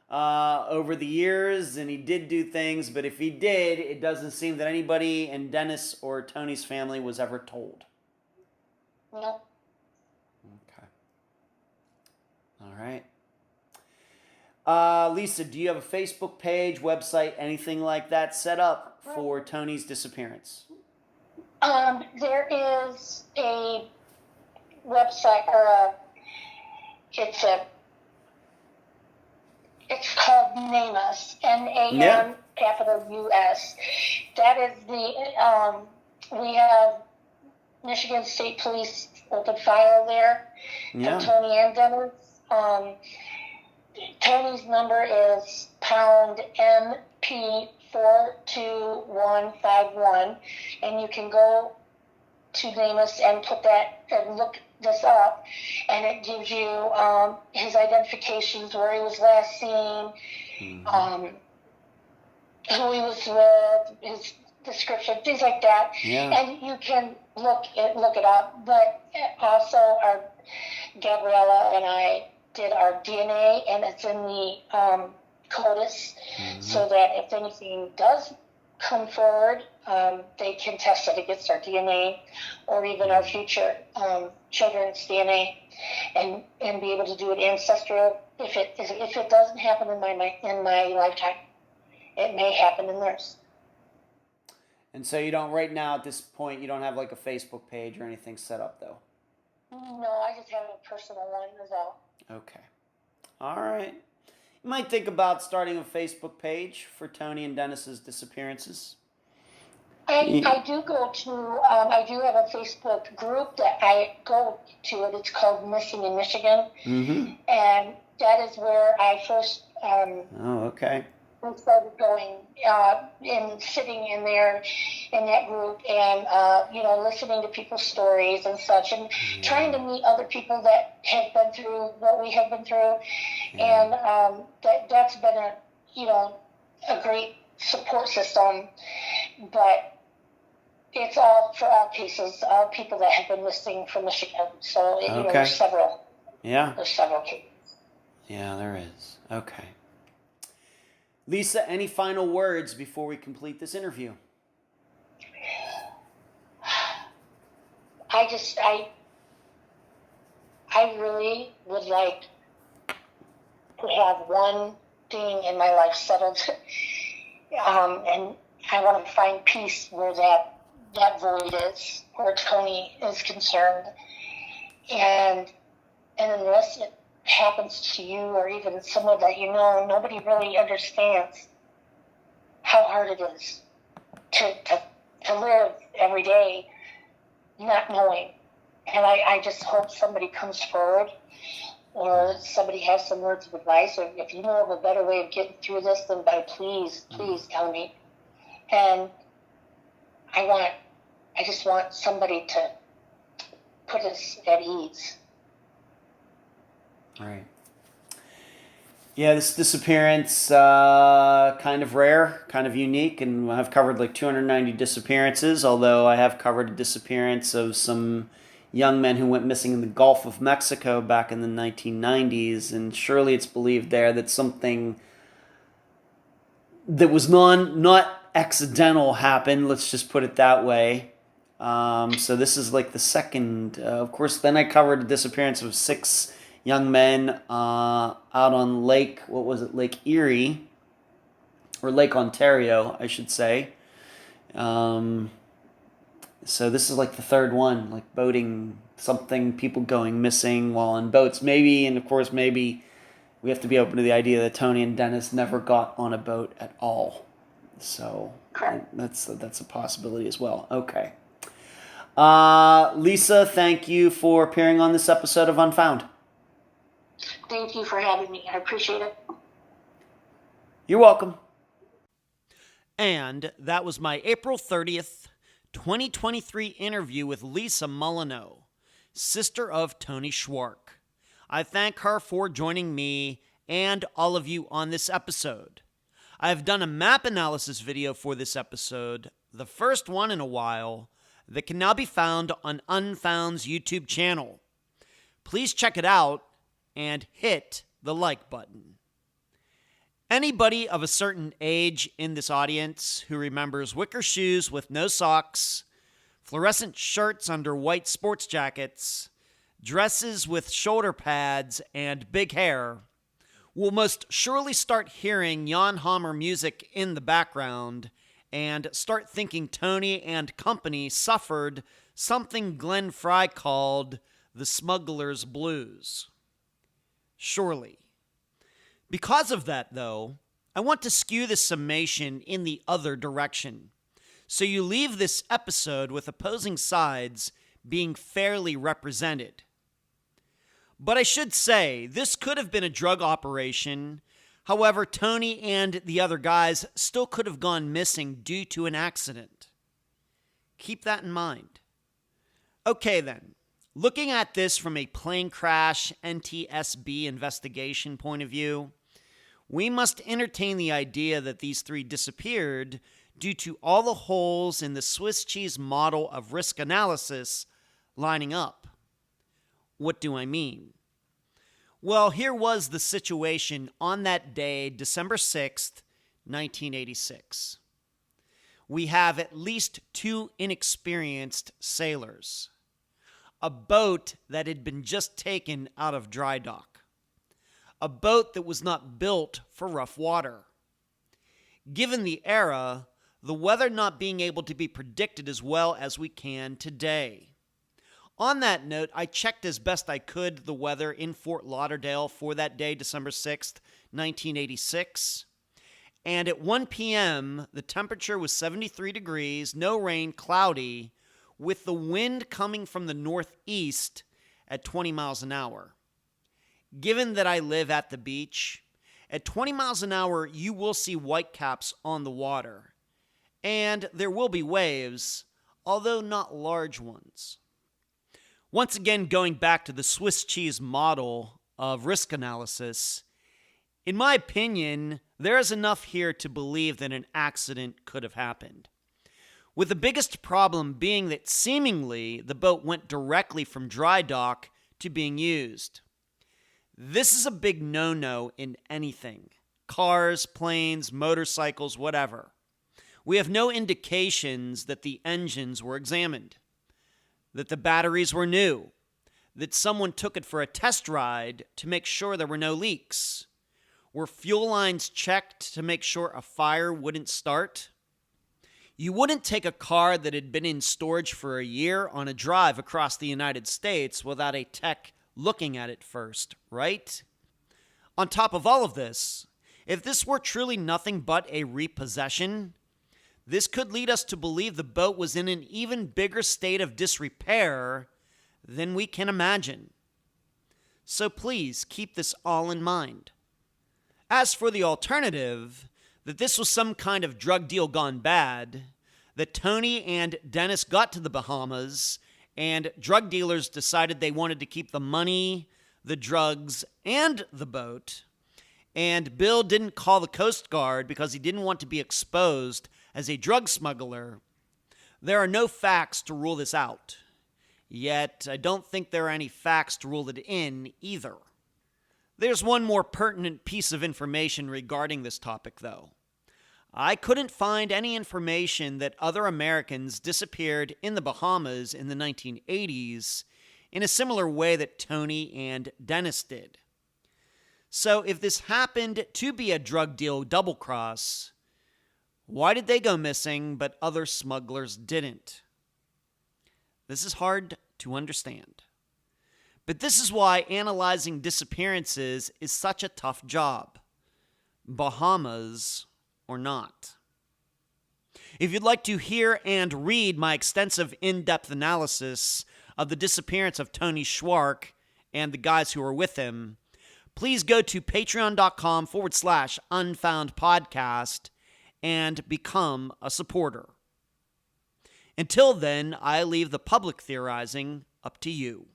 over the years, and he did do things. But if he did, it doesn't seem that anybody in Dennis or Tony's family was ever told. No. Okay. All right. Lisa, do you have a Facebook page, website, anything like that set up for Tony's disappearance? There is a website, or it's called NAMUS, N-A-M, capital U-S. That is we have Michigan State Police open file there for Tony and Dennis. Tony's number is pound MP42151, and you can go to NAMUS and put that and look this up, and it gives you his identifications, where he was last seen, who he was with, his description, things like that. And you can look it up. But also, our Gabriella and I did our DNA, and it's in the CODIS, so that if anything does come forward, they can test it against our DNA, or even our future children's DNA, and be able to do it ancestral. If it doesn't happen in my lifetime, it may happen in theirs. And so you don't, right now at this point, you don't have like a Facebook page or anything set up, though? No, I just have a personal one as well. Okay. All right. You might think about starting a Facebook page for Tony and Dennis's disappearances. I do go to, I do have a Facebook group that I go to. It's called Missing in Michigan. And that is where I first we started going and sitting in there in that group, and listening to people's stories and such, and trying to meet other people that have been through what we have been through, and that's been a great support system. But it's all for all cases, all people that have been missing from Michigan. So there's several. Yeah. There's several cases. Yeah, there is. Okay. Lisa, any final words before we complete this interview? I really would like to have one thing in my life settled, and I want to find peace where that void is, where Tony is concerned, and unless it happens to you, or even someone that you know, nobody really understands how hard it is to live every day not knowing. And I just hope somebody comes forward, or somebody has some words of advice, or if you know of a better way of getting through this, then please tell me. And I just want somebody to put us at ease. All right. Yeah, this disappearance, kind of rare, kind of unique, and I've covered like 290 disappearances, although I have covered a disappearance of some young men who went missing in the Gulf of Mexico back in the 1990s, and surely it's believed there that something that was not accidental happened, let's just put it that way. So this is like the second, of course, then I covered the disappearance of 6 young men out on Lake Erie, or Lake Ontario, I should say. So this is like the third one, like boating, people going missing while on boats. Maybe we have to be open to the idea that Tony and Dennis never got on a boat at all. So that's a possibility as well. Okay. Lisa, thank you for appearing on this episode of Unfound. Thank you for having me. I appreciate it. You're welcome. And that was my April 30th, 2023 interview with Lisa Molyneux, sister of Tony Schwark. I thank her for joining me and all of you on this episode. I have done a map analysis video for this episode, the first one in a while, that can now be found on Unfound's YouTube channel. Please check it out and hit the like button. Anybody of a certain age in this audience who remembers wicker shoes with no socks, fluorescent shirts under white sports jackets, dresses with shoulder pads, and big hair We'll most surely start hearing Jan Hammer music in the background and start thinking Tony and company suffered something Glenn Fry called the smuggler's blues. Surely. Because of that, though, I want to skew the summation in the other direction, so you leave this episode with opposing sides being fairly represented. But I should say, this could have been a drug operation. However, Tony and the other guys still could have gone missing due to an accident. Keep that in mind. Okay then, looking at this from a plane crash NTSB investigation point of view, we must entertain the idea that these three disappeared due to all the holes in the Swiss cheese model of risk analysis lining up. What do I mean? Well, here was the situation on that day, December 6th, 1986. We have at least two inexperienced sailors. A boat that had been just taken out of dry dock. A boat that was not built for rough water. Given the era, the weather not being able to be predicted as well as we can today. On that note, I checked as best I could the weather in Fort Lauderdale for that day, December 6th, 1986. And at 1 p.m., the temperature was 73 degrees, no rain, cloudy, with the wind coming from the northeast at 20 miles an hour. Given that I live at the beach, at 20 miles an hour, you will see whitecaps on the water. And there will be waves, although not large ones. Once again, going back to the Swiss cheese model of risk analysis, in my opinion, there is enough here to believe that an accident could have happened. With the biggest problem being that seemingly the boat went directly from dry dock to being used. This is a big no-no in anything. Cars, planes, motorcycles, whatever. We have no indications that the engines were examined, that the batteries were new, that someone took it for a test ride to make sure there were no leaks. Were fuel lines checked to make sure a fire wouldn't start? You wouldn't take a car that had been in storage for a year on a drive across the United States without a tech looking at it first, right? On top of all of this, if this were truly nothing but a repossession, this could lead us to believe the boat was in an even bigger state of disrepair than we can imagine. So please keep this all in mind. As for the alternative, that this was some kind of drug deal gone bad, that Tony and Dennis got to the Bahamas and drug dealers decided they wanted to keep the money, the drugs, and the boat, and Bill didn't call the Coast Guard because he didn't want to be exposed as a drug smuggler, there are no facts to rule this out. Yet, I don't think there are any facts to rule it in either. There's one more pertinent piece of information regarding this topic, though. I couldn't find any information that other Americans disappeared in the Bahamas in the 1980s in a similar way that Tony and Dennis did. So if this happened to be a drug deal double-cross, why did they go missing but other smugglers didn't? This is hard to understand. But this is why analyzing disappearances is such a tough job. Bahamas or not. If you'd like to hear and read my extensive in-depth analysis of the disappearance of Tony Schwark and the guys who were with him, please go to patreon.com/Unfound Podcast and become a supporter. Until then, I leave the public theorizing up to you.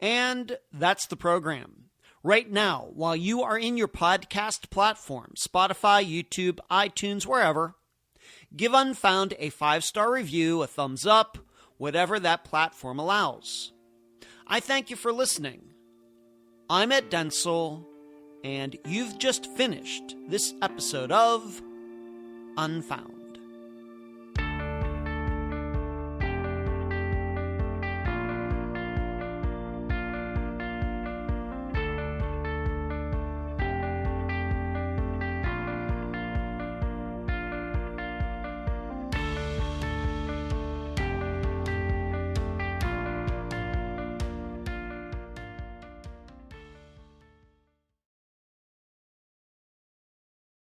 And that's the program. Right now, while you are in your podcast platform, Spotify, YouTube, iTunes, wherever, give Unfound a 5-star review, a thumbs up, whatever that platform allows. I thank you for listening. I'm Ed Densel, and you've just finished this episode of Unfound.